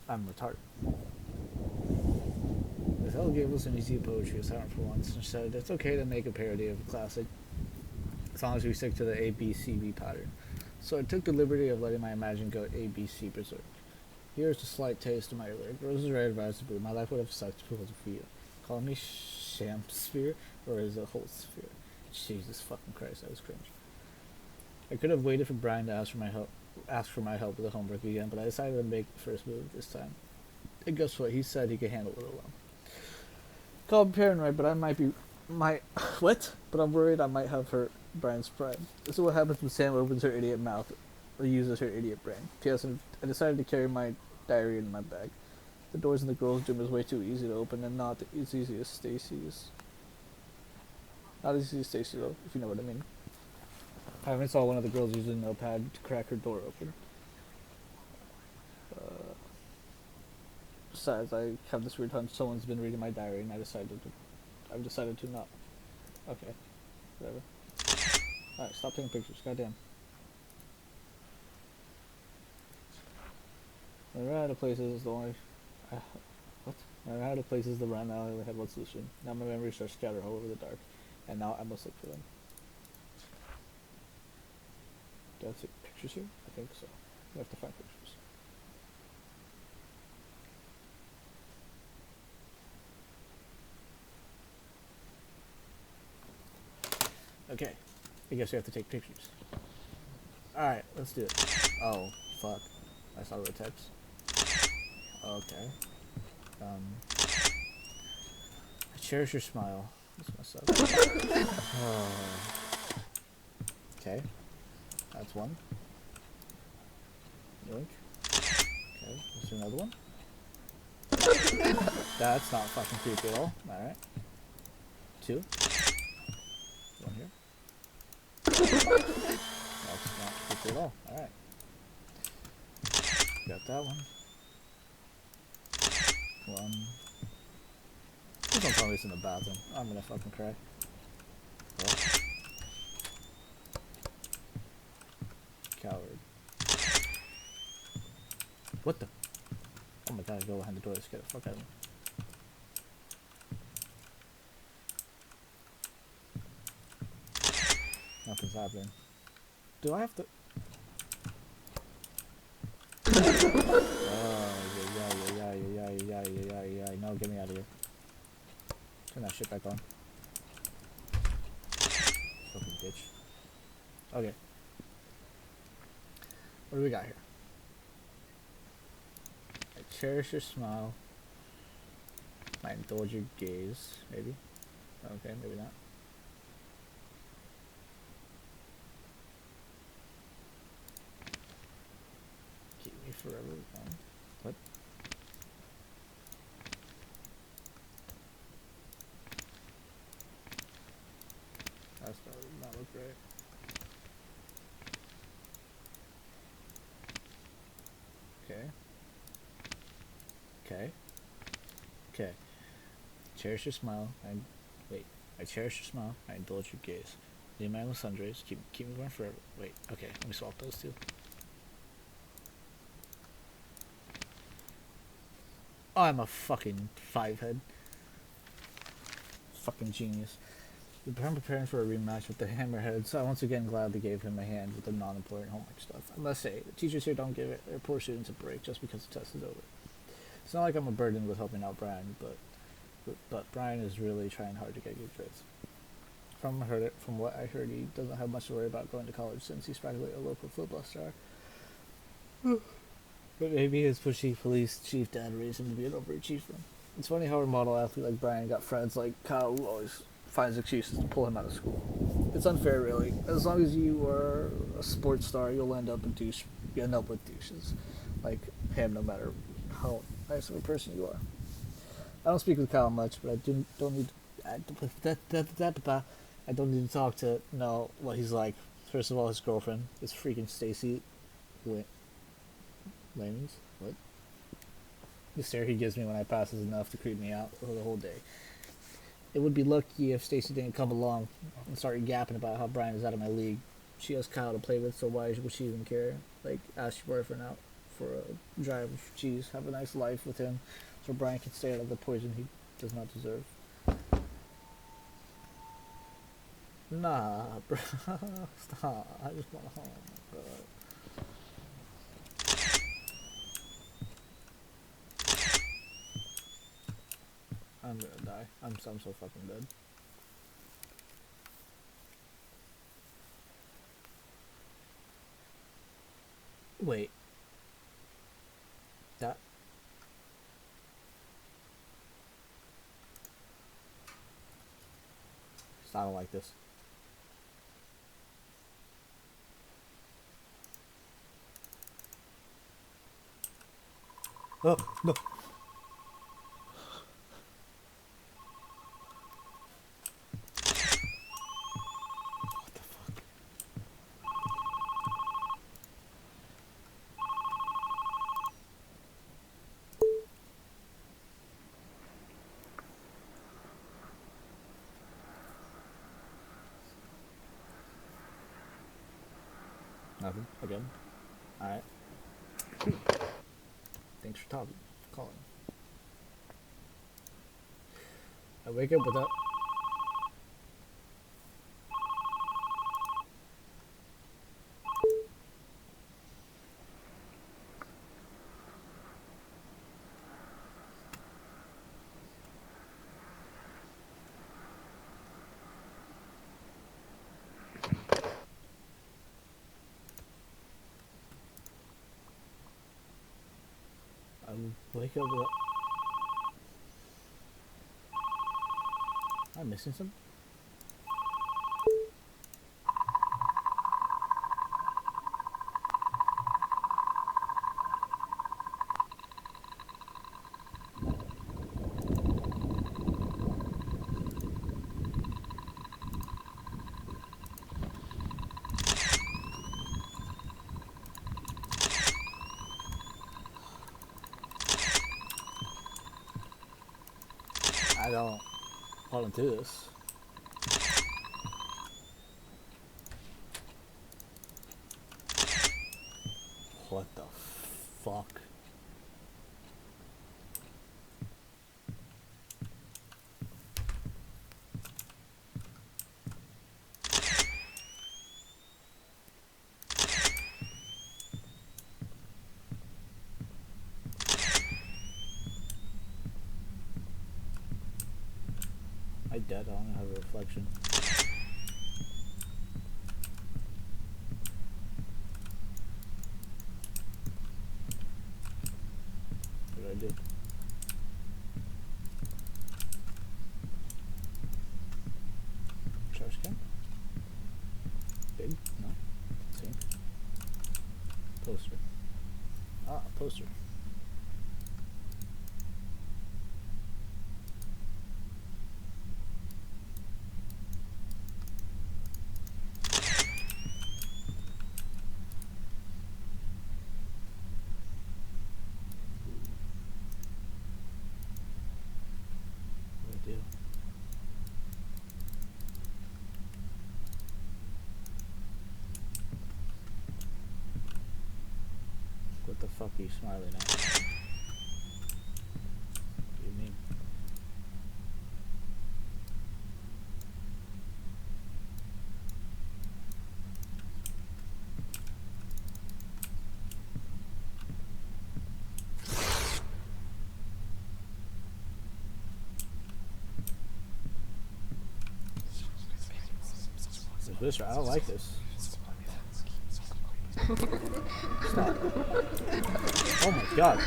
I'm retarded. The hell gave us an easy poetry assignment for once and said it's okay to make a parody of a classic as long as we stick to the ABCB pattern. So I took the liberty of letting my imagination go ABC berserk. Here's a slight taste of my lyric. Roses red, violets blue. My life would have sucked if it wasn't for you. Call me Shakespeare or is it a whole sphere? Jesus fucking Christ, that was cringe. I could have waited for Brian to ask for my help with the homework again, but I decided to make the first move this time. And guess what? He said he could handle it alone. Call me paranoid, but I might be what? But I'm worried I might have hurt Brian's pride. This is what happens when Sam opens her idiot mouth or uses her idiot brain. P.S. I decided to carry my diary in my bag. The doors in the girls' room is way too easy to open and not as easy as Stacy's. Not as easy as Stacy though, if you know what I mean. I even saw one of the girls using a notepad to crack her door open. Besides, I have this weird hunch someone's been reading my diary and I've decided to not. Okay. Whatever. Alright, stop taking pictures, goddamn. When we're out of places is the only what? When we're out of places the round now I only had one solution. Now my memories are scattered all over the dark. And now I must look for them. Do I have to take pictures here? I think so. We have to find pictures. Okay. I guess we have to take pictures. Alright, let's do it. Oh, fuck. I saw the text. Okay. I cherish your smile. This must suck. Oh. Okay. That's one. Yoink. Okay, let's do another one. That's not fucking creepy at all. Alright. Two. One here. That's not creepy at all. Alright. Got that one. One. Please don't tell me it's in the bathroom. I'm gonna fucking cry. What? Coward. What the? Oh my god, go behind the door. Let's get the fuck out of me. Nothing's happening. Do I have to? Oh, yeah. No, get me out of here. Turn that shit back on. Fucking bitch. Okay. What do we got here? I cherish your smile. I indulge your gaze, maybe. Okay, maybe not. Keep me forever. What? That's not look right. Okay. Cherish your smile. I cherish your smile. I indulge your gaze. Leave my endless sundries. Keep me going forever. Wait. Okay. Let me swap those two. Oh, I'm a fucking five-head. Fucking genius. I'm preparing for a rematch with the Hammerhead, so I once again gladly gave him a hand with the non-important homework stuff. I must say, the teachers here don't give their poor students a break just because the test is over. It's not like I'm a burden with helping out Brian, but Brian is really trying hard to get good grades. From what I heard, he doesn't have much to worry about going to college since he's practically a local football star. But maybe his pushy police chief dad raised him to be an overachiever. It's funny how a model athlete like Brian got friends like Kyle who always finds excuses to pull him out of school. It's unfair, really. As long as you are a sports star, you'll end up with douches like him, no matter how nice of a person you are. I don't speak with Kyle much, but I don't need to talk to know what he's like. First of all, his girlfriend is freaking Stacy Layman's. What? The stare he gives me when I pass is enough to creep me out for the whole day. It would be lucky if Stacy didn't come along and start yapping about how Brian is out of my league. She has Kyle to play with, so why would she even care? Like, ask your boyfriend out for a drive with cheese, have a nice life with him, so Brian can stay out of the poison he does not deserve. Nah, bro. Stop. I just want home. God. I'm gonna die. I'm so fucking dead. Wait. That. I don't like this. Oh, no. What the fuck? Nothing. Again. Alright. Thanks for calling. I wake up without... wake up without... Am I missing something? I don't fall into this. What the fuck? I dead? I don't have a reflection. What did I do? Trash can? Big? No. Sink. Poster. Ah, a poster. What the fuck are you smiling at? What do you mean? This, I don't like this. Stop. Oh my god.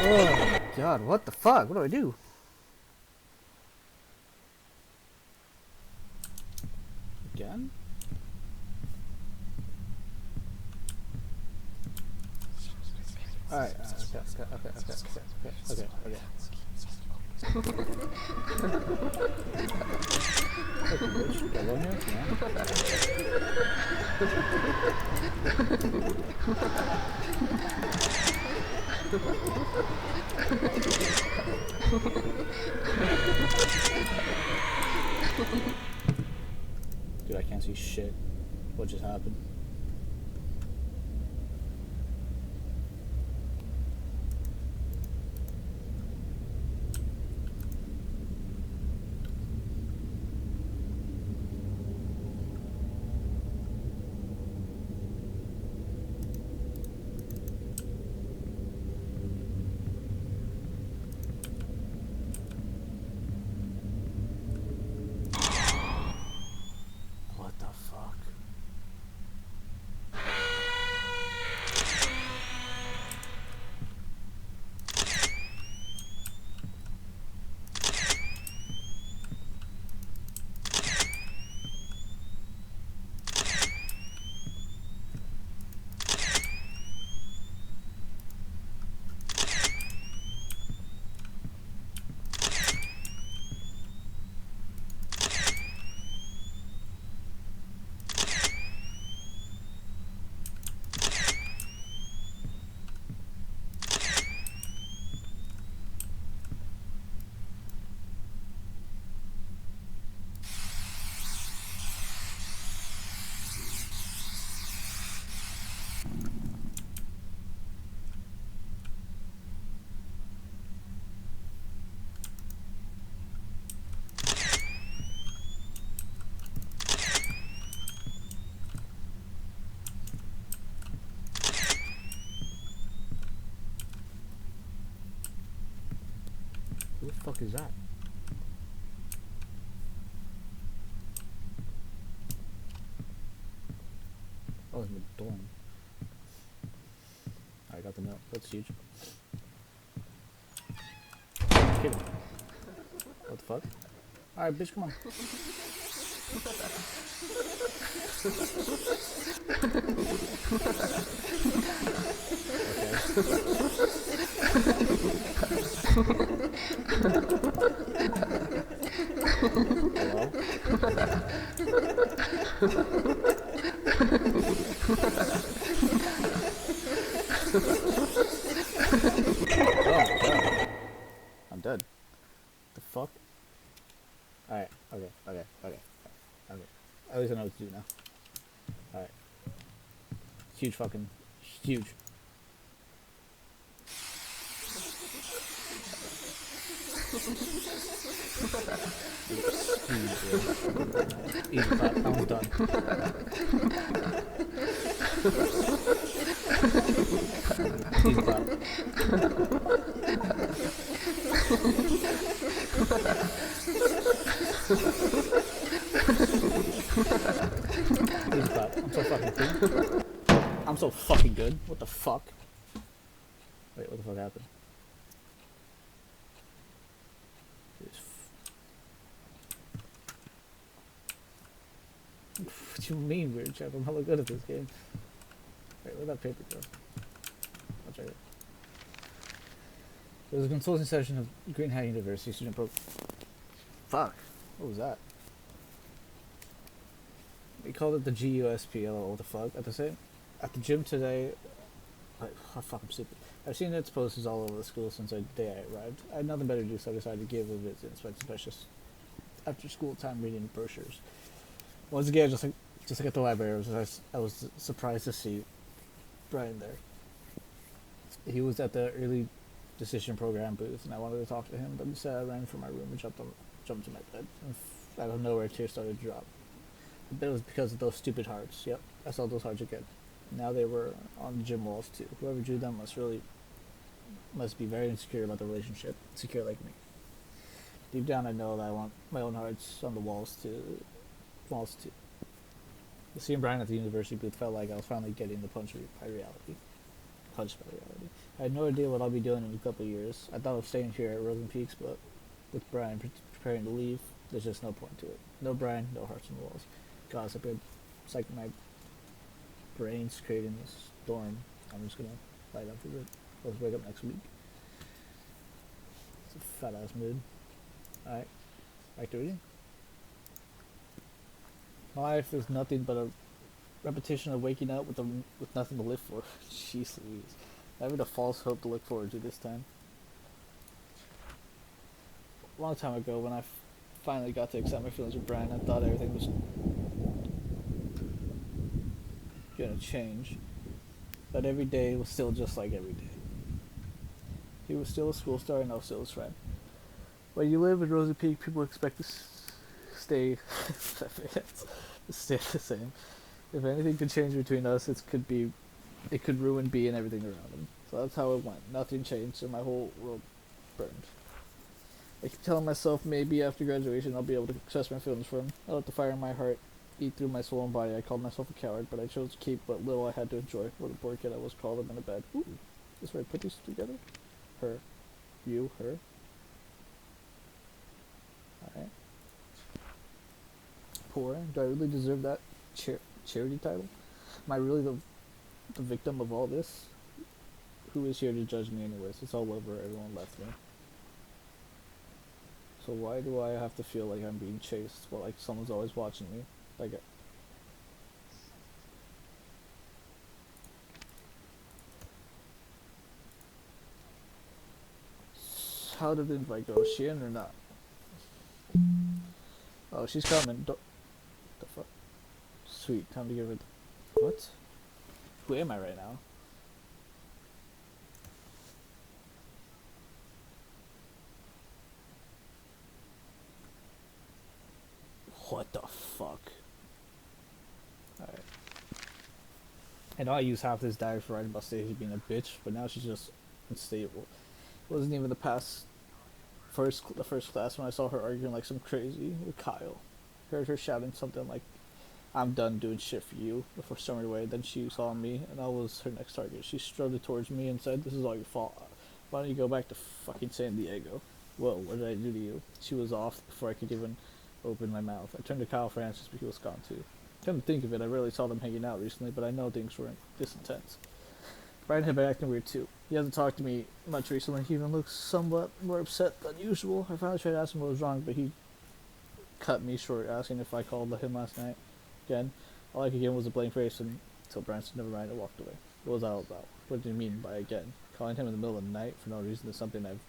Oh my god, what the fuck? What do I do? Again? Alright, okay. Hey, bitch, got one here? Dude, I can't see shit. What just happened? Who the fuck is that? Oh, it's McDormand. I got the note. That's huge. Kidding. What the fuck? Alright, bitch, come on. Hello? Oh my god. I'm dead. The fuck? Alright, okay. At least I know what to do now. Alright. Huge fucking... Huge. Easy clap. That one's done. Easy clap. Easy clap. I'm so fucking good. I'm so fucking good. What the fuck? Wait, what the fuck happened? What do you mean, weird chap? I'm hella good at this game. Wait, where'd that paper go? I'll check it. There was a consulting session of Green Hat University student pro. Fuck. What was that? We called it the GUSP. What the fuck? At the gym today. Like, oh, fuck, I'm stupid. I've seen its posters all over the school since the day I arrived. I had nothing better to do, so I decided to give a visit and spend some precious after school time reading the brochures. Once again, just like at the library, I was surprised to see Brian there. He was at the early decision program booth, and I wanted to talk to him, but instead I ran from my room and jumped to my bed. And out of nowhere, tears started to drop. I bet it was because of those stupid hearts. Yep, I saw those hearts again. Now they were on the gym walls too. Whoever drew them must be very insecure about the relationship, insecure like me. Deep down, I know that I want my own hearts on the walls too. Seeing Brian at the university booth felt like I was finally getting punched by reality. I had no idea what I'll be doing in a couple of years. I thought of staying here at Rosen Peaks, but with Brian preparing to leave, there's just no point to it. No Brian, no hearts on the walls. God, it's like my brain's creating this storm. I'm just gonna light up for it. Let's wake up next week. It's a fat ass mood. Alright, back to reading. Life is nothing but a repetition of waking up with nothing to live for. Jeez Louise. Having a false hope to look forward to this time. A long time ago, when I finally got to accept my feelings with Brian, I thought everything was gonna change. But every day was still just like every day. He was still a school star and I was still his friend. When you live in Rosen Peak, people expect to stay the same. If anything could change between us, it could ruin B and everything around him. So that's how it went. Nothing changed and my whole world burned. I keep telling myself maybe after graduation I'll be able to express my feelings for him. I let the fire in my heart eat through my soul and body. I called myself a coward, but I chose to keep what little I had to enjoy. What a poor kid I was, crawled up in a bed. Ooh, this where I put these together? Her. You, her. Alright. Poor. Do I really deserve that charity title? Am I really the victim of all this? Who is here to judge me anyways? It's all over. Everyone left me. So why do I have to feel like I'm being chased? Well, like someone's always watching me. Like how did the invite go? Is she in or not? Oh, she's coming. The fuck? Sweet. Time to give her. What? Who am I right now? What the fuck? Alright. I know I used half this diary for writing about Stacey being a bitch, but now she's just unstable. It wasn't even the first class when I saw her arguing like some crazy with Kyle. Heard her shouting something like, "I'm done doing shit for you," before storming away. Then she saw me, and I was her next target. She strode towards me and said, "This is all your fault. Why don't you go back to fucking San Diego?" Whoa, what did I do to you? She was off before I could even open my mouth. I turned to Kyle Francis, but he was gone too. Come to think of it, I rarely saw them hanging out recently, but I know things weren't this intense. Brian had been acting weird too. He hasn't talked to me much recently. He even looks somewhat more upset than usual. I finally tried to ask him what was wrong, but he cut me short asking if I called him last night. Again, all I could get was a blank face until Brian said never mind and walked away. What was that all about? What do you mean by again? Calling him in the middle of the night for no reason is something I've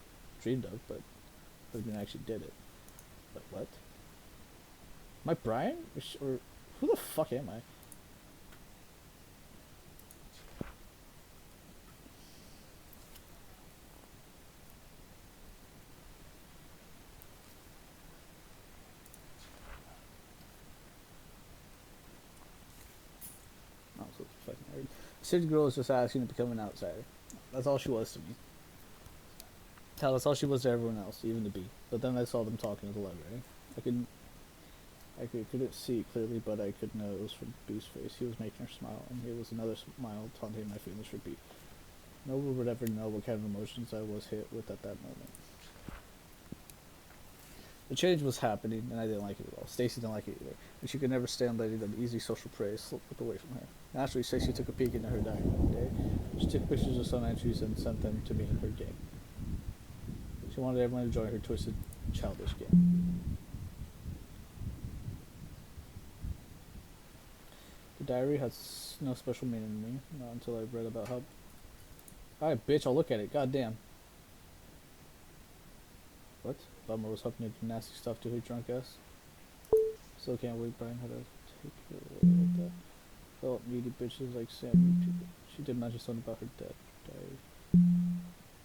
dreamed of, but doesn't mean I actually did it. But what? Am I Brian? Or who the fuck am I? Oh, so it's fucking weird. Sid girl is just asking to become an outsider. That's all she was to me. Hell, that's all she was to everyone else, even to B. But then I saw them talking at the library. Couldn't see it clearly, but I could know it was from B's face. He was making her smile, and here was another smile taunting my feelings for B. No one would ever know what kind of emotions I was hit with at that moment. The change was happening, and I didn't like it at all. Stacy didn't like it either, and she could never stand letting that easy social praise slip away from her. Naturally, Stacy took a peek into her diary one day. She took pictures of some entries and sent them to me in her game. She wanted everyone to join her twisted, childish game. The diary has no special meaning to me, not until I read about how... Alright, bitch, I'll look at it. Goddamn. What? Bummer was hoping to do nasty stuff to her drunk ass. Still can't wait, Brian had to take her away like that. Felt needy bitches like Sam. She did mention something about her dead diary.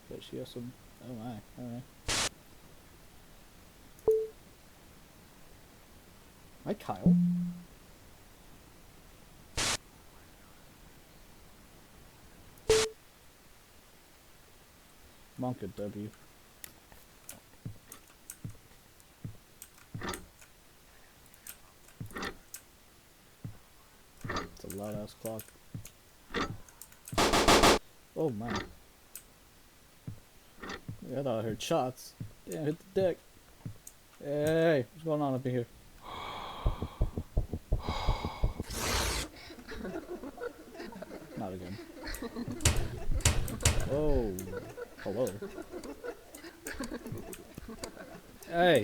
But she has some... Oh my, alright. Hi, Kyle. Monka W. It's a loud ass clock. Oh my. I thought I heard shots. Damn, hit the deck. Hey, what's going on up in here? Not again. Oh. Hello. Hey.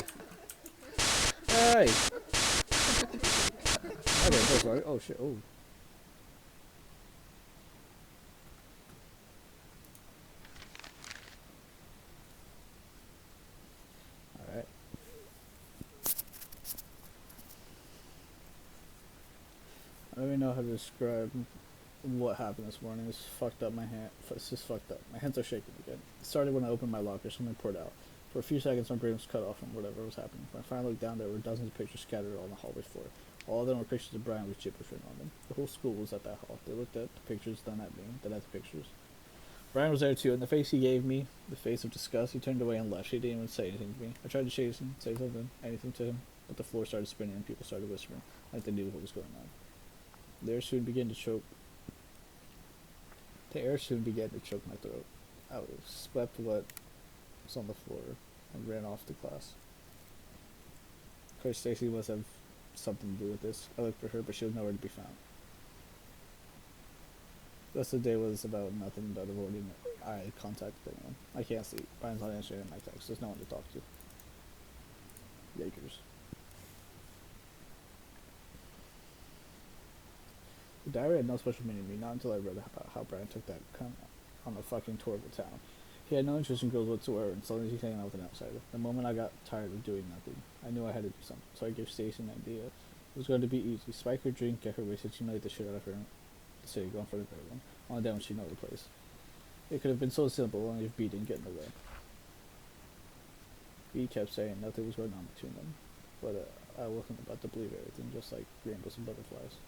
Hey. Okay, so sorry. Oh shit. Oh. Alright. I don't even know how to describe what happened this morning. This fucked up my hand. It's just fucked up. My hands are shaking again. It started when I opened my locker. Something poured out. For a few seconds, my brain was cut off from whatever was happening. When I finally looked down, there were dozens of pictures scattered on the hallway floor. All of them were pictures of Brian with gibberish written on them. The whole school was at that hall. They looked at the pictures, then at me, then at the pictures. Brian was there too, and the face he gave me, the face of disgust, he turned away and left. He didn't even say anything to me. I tried to chase him, say something, anything to him, but the floor started spinning and people started whispering, like they knew what was going on. The air soon began to choke my throat. I swept what was on the floor and ran off to class. Of course, Stacy must have something to do with this. I looked for her, but she was nowhere to be found. The rest of the day was about nothing but avoiding eye contact with anyone. I can't sleep. Brian's not answering my texts. There's no one to talk to. Yakers. The diary had no special meaning to me, not until I read about how Brian took that cunt on a fucking tour of the town. He had no interest in girls whatsoever, and suddenly he's hanging out with an outsider. The moment I got tired of doing nothing, I knew I had to do something, so I gave Stacy an idea. It was going to be easy. Spike her drink, get her wasted, humiliate the shit out of her, the city, go in front of everyone. Only then would she know the place. It could have been so simple, only if B didn't get in the way. B kept saying nothing was going on between them, but I wasn't about to believe everything, just like rainbows and butterflies.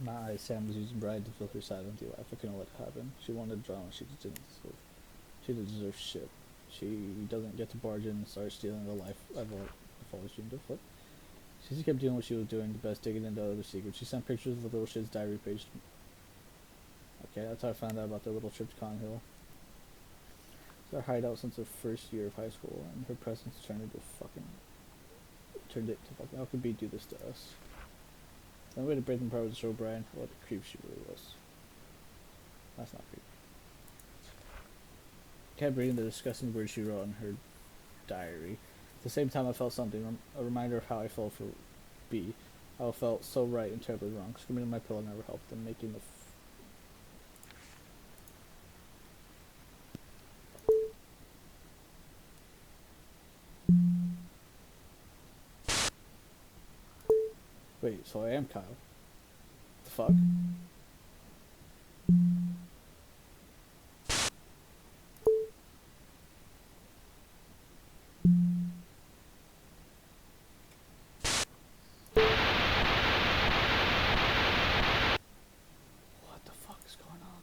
My eyes, Sam was using Brian to fill her sad, empty life. I couldn't let it happen. She wanted drama. She didn't deserve shit. She doesn't get to barge in and start stealing the life I've always dreamed of. What? She just kept doing what she was doing, the best, digging into other secrets. She sent pictures of the little shit's diary page. Okay, that's how I found out about their little trip to Con Hill. It's our hideout since her first year of high school, and her presence turned it to fucking. How could B do this to us? The only way to break them apart was to show Brian what a creep she really was. That's not creepy. I kept reading the disgusting words she wrote on her diary. At the same time, I felt something, a reminder of how I felt for B. How I felt so right and terribly wrong. Screaming in my pillow never helped, and making the wait, so I am Kyle. The fuck? What the fuck is going on?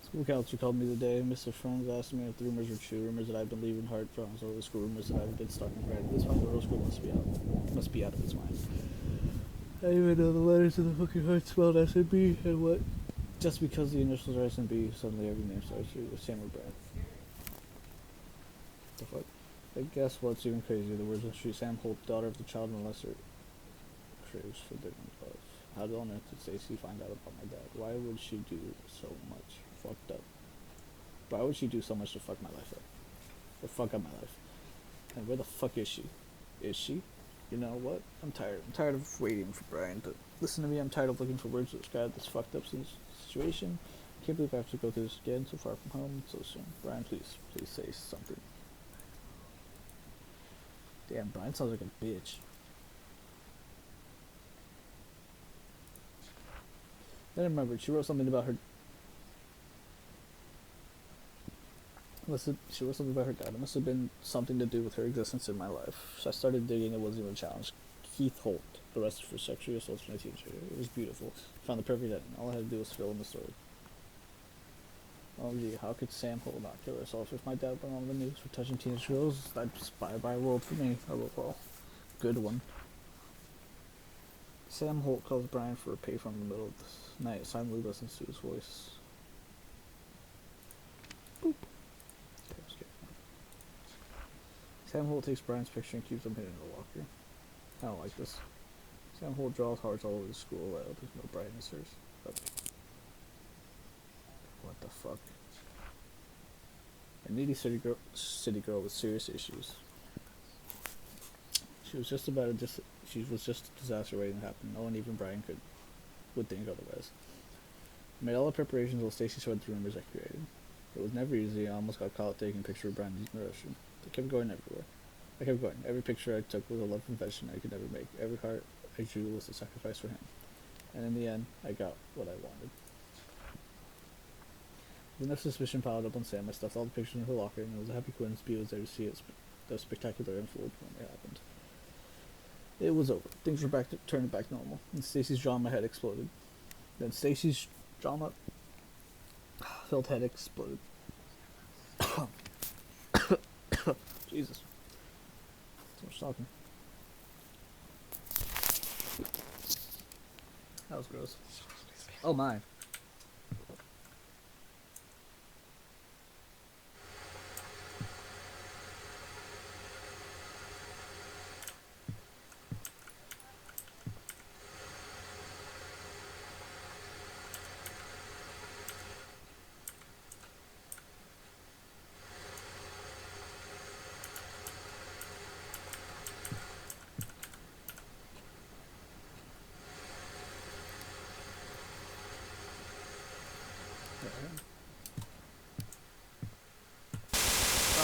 School counselor called me today. Mr. Franz asked me if the rumors were true. Rumors that I've been leaving Hart Farms over the school. Rumors that I've been stuck in Brandon. This fucking little school must be out of its mind. I even know the letters in the fucking heart spelled S&B and what. Just because the initials are S&B, suddenly every name starts with Sam or Brad. The fuck? I guess what's even crazier, the words on the street. Sam Holt, daughter of the child molester, craves for different love. How on earth did Stacy find out about my dad? Why would she do so much? Fucked up. Why would she do so much to fuck my life up? Or fuck up my life? And where the fuck is she? Is she? You know what? I'm tired. I'm tired of waiting for Brian to listen to me. I'm tired of looking for words to describe this fucked up situation. I can't believe I have to go through this again, so far from home, so soon. Brian, please say something. Damn, Brian sounds like a bitch. Then I remembered, she wrote something about her. She wrote something about her dad. It must have been something to do with her existence in my life. So I started digging. It wasn't even a challenge. Keith Holt, arrested for sexual assault from a teacher. It was beautiful. Found the perfect ending. All I had to do was fill in the story. Oh gee, how could Sam Holt not kill herself? If my dad went on the news for touching teenage girls, that'd spy by a world for me. I will call. Good one. Sam Holt calls Brian for a payphone in the middle of the night. Silently listens to his voice. Boop. Sam Holt takes Brian's picture and keeps them hidden in the locker. I don't like this. Sam Holt draws hearts all over the school. There's no Brian answers. Oh. What the fuck? A needy city girl with serious issues. She was just a disaster waiting to happen. No one, even Brian, would think otherwise. I made all the preparations while Stacy spread the rumors I created. It was never easy. I almost got caught taking a picture of Brian in the restroom. I kept going everywhere. I kept going. Every picture I took was a love confession I could never make. Every heart I drew was a sacrifice for him. And in the end, I got what I wanted. With enough suspicion piled up on Sam, I stuffed all the pictures in her locker, and it was a happy coincidence B was there to see it, the spectacular unfold when it happened. It was over. Things were turning back normal, and Stacy's drama had exploded. Then Stacy's drama-filled head exploded. Jesus. So much talking. That was gross. Oh my.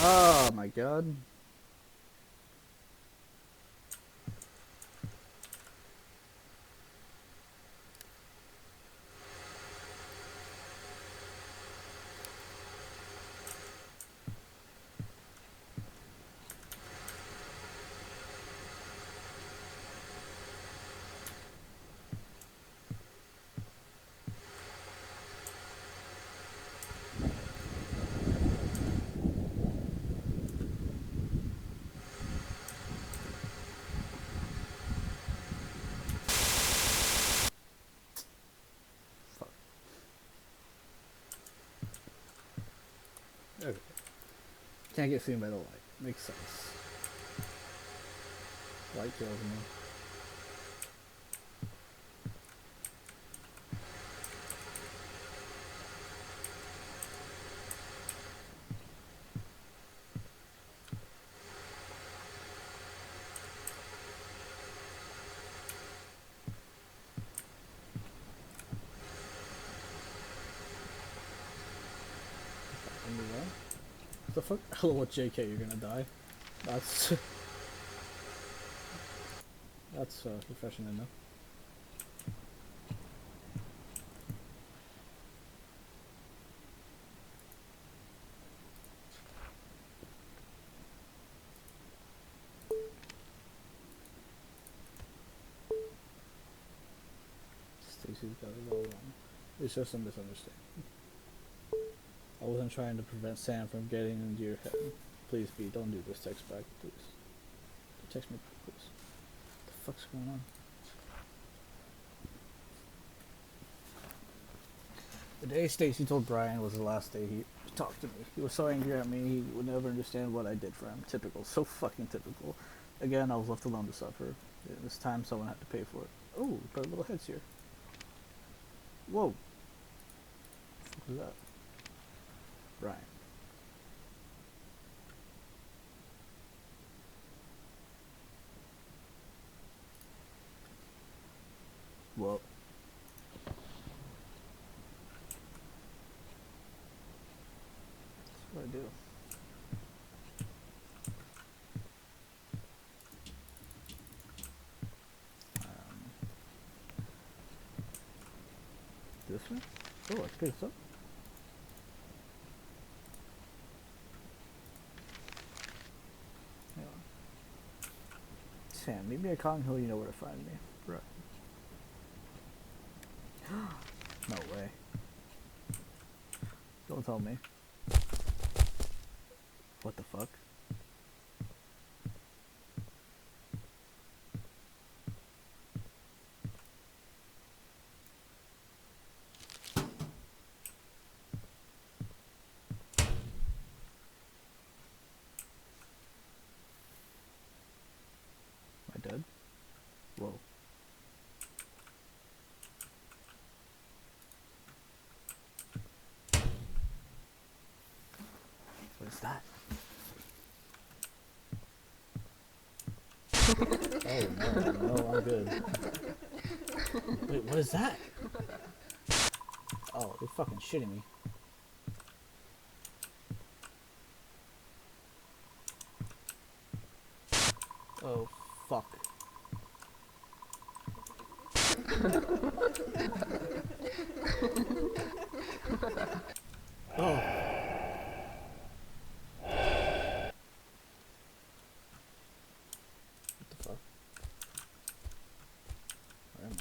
Oh my god. Okay. Can't get seen by the light. Makes sense. Light kills me. Anyway. What the fuck? Hello, JK, you're gonna die. That's that's refreshing enough. Stacy's got it all wrong. It's just a misunderstanding. I wasn't trying to prevent Sam from getting into your head. Please, B, don't do this. Text back, please. Text me back, please. What the fuck's going on? The day Stacy told Brian was the last day he talked to me. He was so angry at me, he would never understand what I did for him. Typical. So fucking typical. Again, I was left alone to suffer. This time, someone had to pay for it. Oh, put our little heads here. Whoa. What is that? Brian. Whoa. That's what I do. This one? Oh, I picked this up. Hang on. Sam, maybe I can't heal, you know where to find me. Right. No way. Don't tell me. What the fuck? Am I dead? Whoa. What is that? Oh no, no, I'm good. Wait, what is that? Oh, you're fucking shitting me. Oh, fuck. Oh. What the fuck? Where am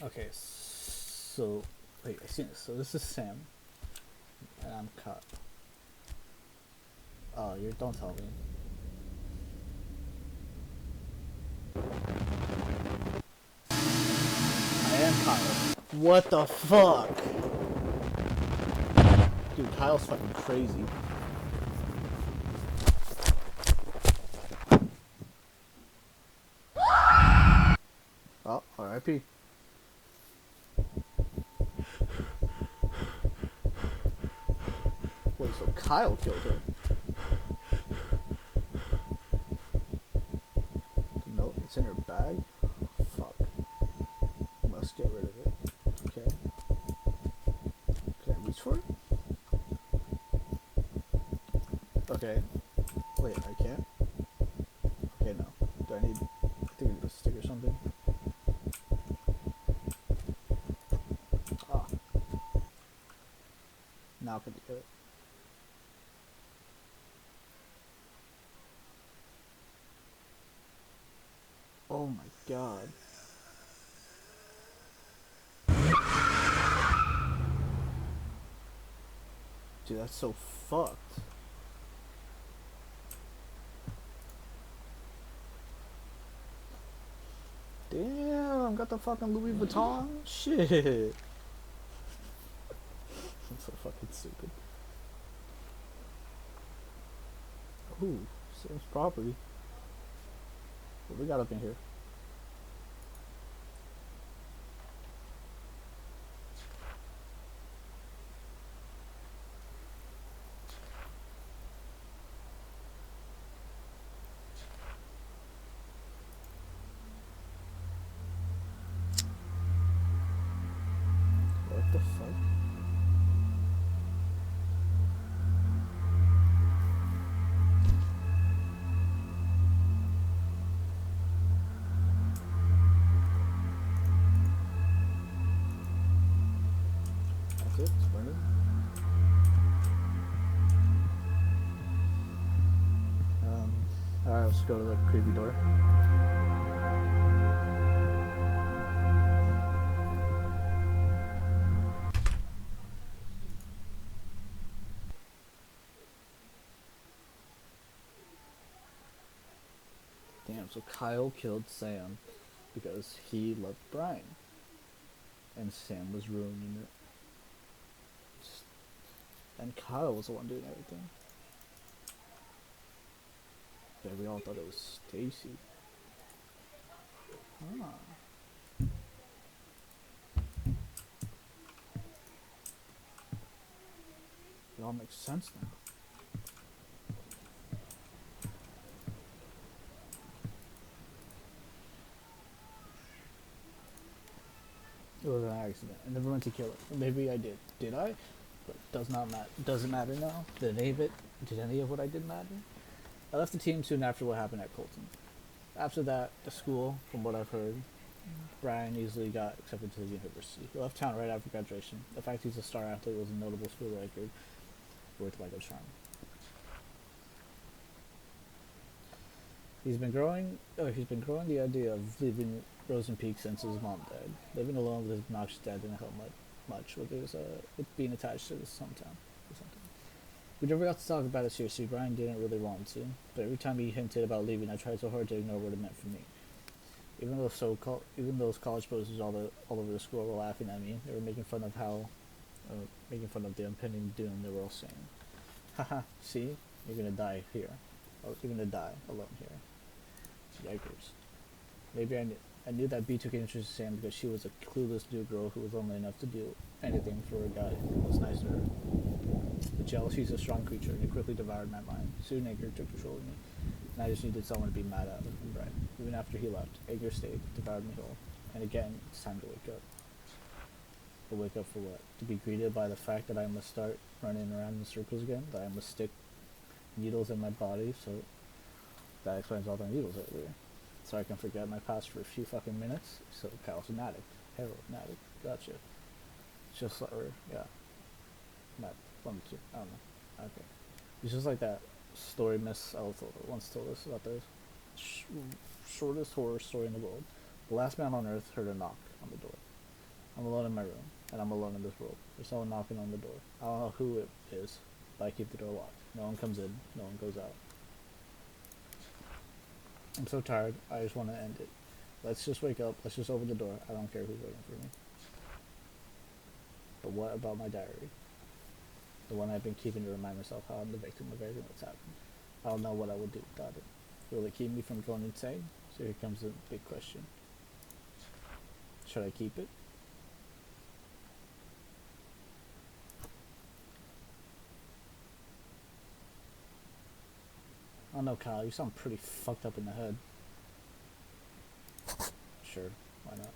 I? Okay, so... Wait, I see this. So this is Sam. And I'm Kyle. Oh, you don't tell me. I am Kyle. What the fuck? Dude, Kyle's fucking crazy. Oh, R.I.P. Wait, so Kyle killed her? No, it's in her bag? Fuck. Must get rid of it. Okay. Can I reach for it? Okay. Wait, I can't? Okay, no. Do I need... I think I need a stick or something. Ah. Now I can get it. Oh my god. Dude, that's so fucked. Damn, got the fucking Louis Vuitton? Shit. stupid. Ooh, Sam's property. What we got up in here? What the fuck? That's it? It's burning? Alright, let's go to the creepy door. Damn, so Kyle killed Sam because he loved Brian. And Sam was ruining it. And Kyle was the one doing everything. Yeah, we all thought it was Stacy. Ah. It all makes sense now. It was an accident. I never meant to kill it. Maybe I did. Did I? But does not matter. Doesn't matter now. Did any of it? Did any of what I did matter? I left the team soon after what happened at Colton. After that, the school, from what I've heard, Brian easily got accepted to the university. He left town right after graduation. The fact he's a star athlete was a notable school record, worth like a charm. He's been growing the idea of leaving Rosen Peak since his mom died. Living alone with his obnoxious dad didn't help much with being attached to this hometown or something. We never got to talk about it seriously. Brian didn't really want to, but every time he hinted about leaving, I tried so hard to ignore what it meant for me. Even those college posters all over the school were laughing at me. They were making fun of the impending doom they were all saying. Haha, see? You're gonna die here. Oh, you're gonna die alone here. Yikers. Maybe I knew that B took interest in Sam because she was a clueless new girl who was lonely enough to do anything for a guy who was nice to her. But jealousy is a strong creature, and it quickly devoured my mind. Soon anger took control of me, and I just needed someone to be mad at and right. Even after he left, anger stayed, devoured me whole. And again, it's time to wake up. But wake up for what? To be greeted by the fact that I must start running around in circles again? That I must stick needles in my body, so that explains all the needles earlier. So I can forget my past for a few fucking minutes. So Kyle's an addict. Heroin addict. Gotcha. Just like, yeah. Not one, two, I don't know. Okay. It's just like that story Miss Elsa once told us about the shortest horror story in the world. The last man on earth heard a knock on the door. I'm alone in my room, and I'm alone in this world. There's someone knocking on the door. I don't know who it is, but I keep the door locked. No one comes in, no one goes out. I'm so tired, I just want to end it. Let's just wake up, let's just open the door. I don't care who's waiting for me. But what about my diary? The one I've been keeping to remind myself how I'm the victim of everything that's happened. I don't know what I would do without it. Will it keep me from going insane? So here comes the big question. Should I keep it? I don't know, Kyle, you sound pretty fucked up in the head. Sure, why not?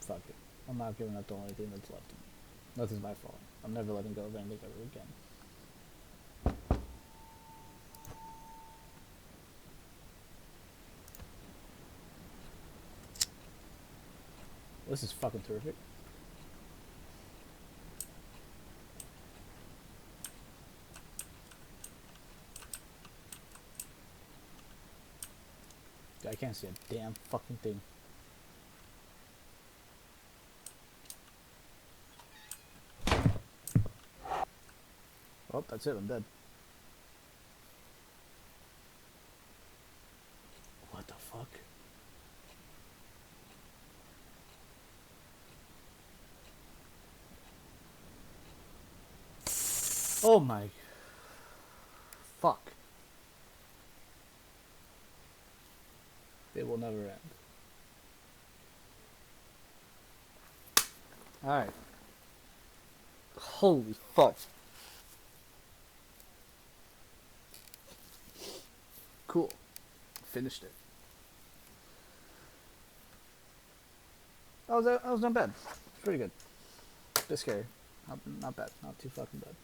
Fuck it. I'm not giving up the only thing that's left of me. Nothing's my fault. I'm never letting go of anything ever again. This is fucking terrific. I can't see a damn fucking thing. Oh, that's it, I'm dead. What the fuck? Oh my fuck. It will never end. Alright. Holy fuck. Cool. Finished it. That was not bad. It's pretty good. Bit scary. Not bad. Not too fucking bad.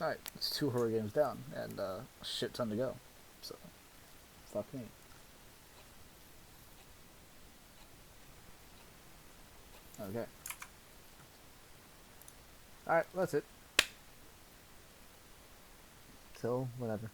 Alright, it's 2 horror games down and a shit ton to go. So, fuck me. Okay. Alright, that's it. Till whatever.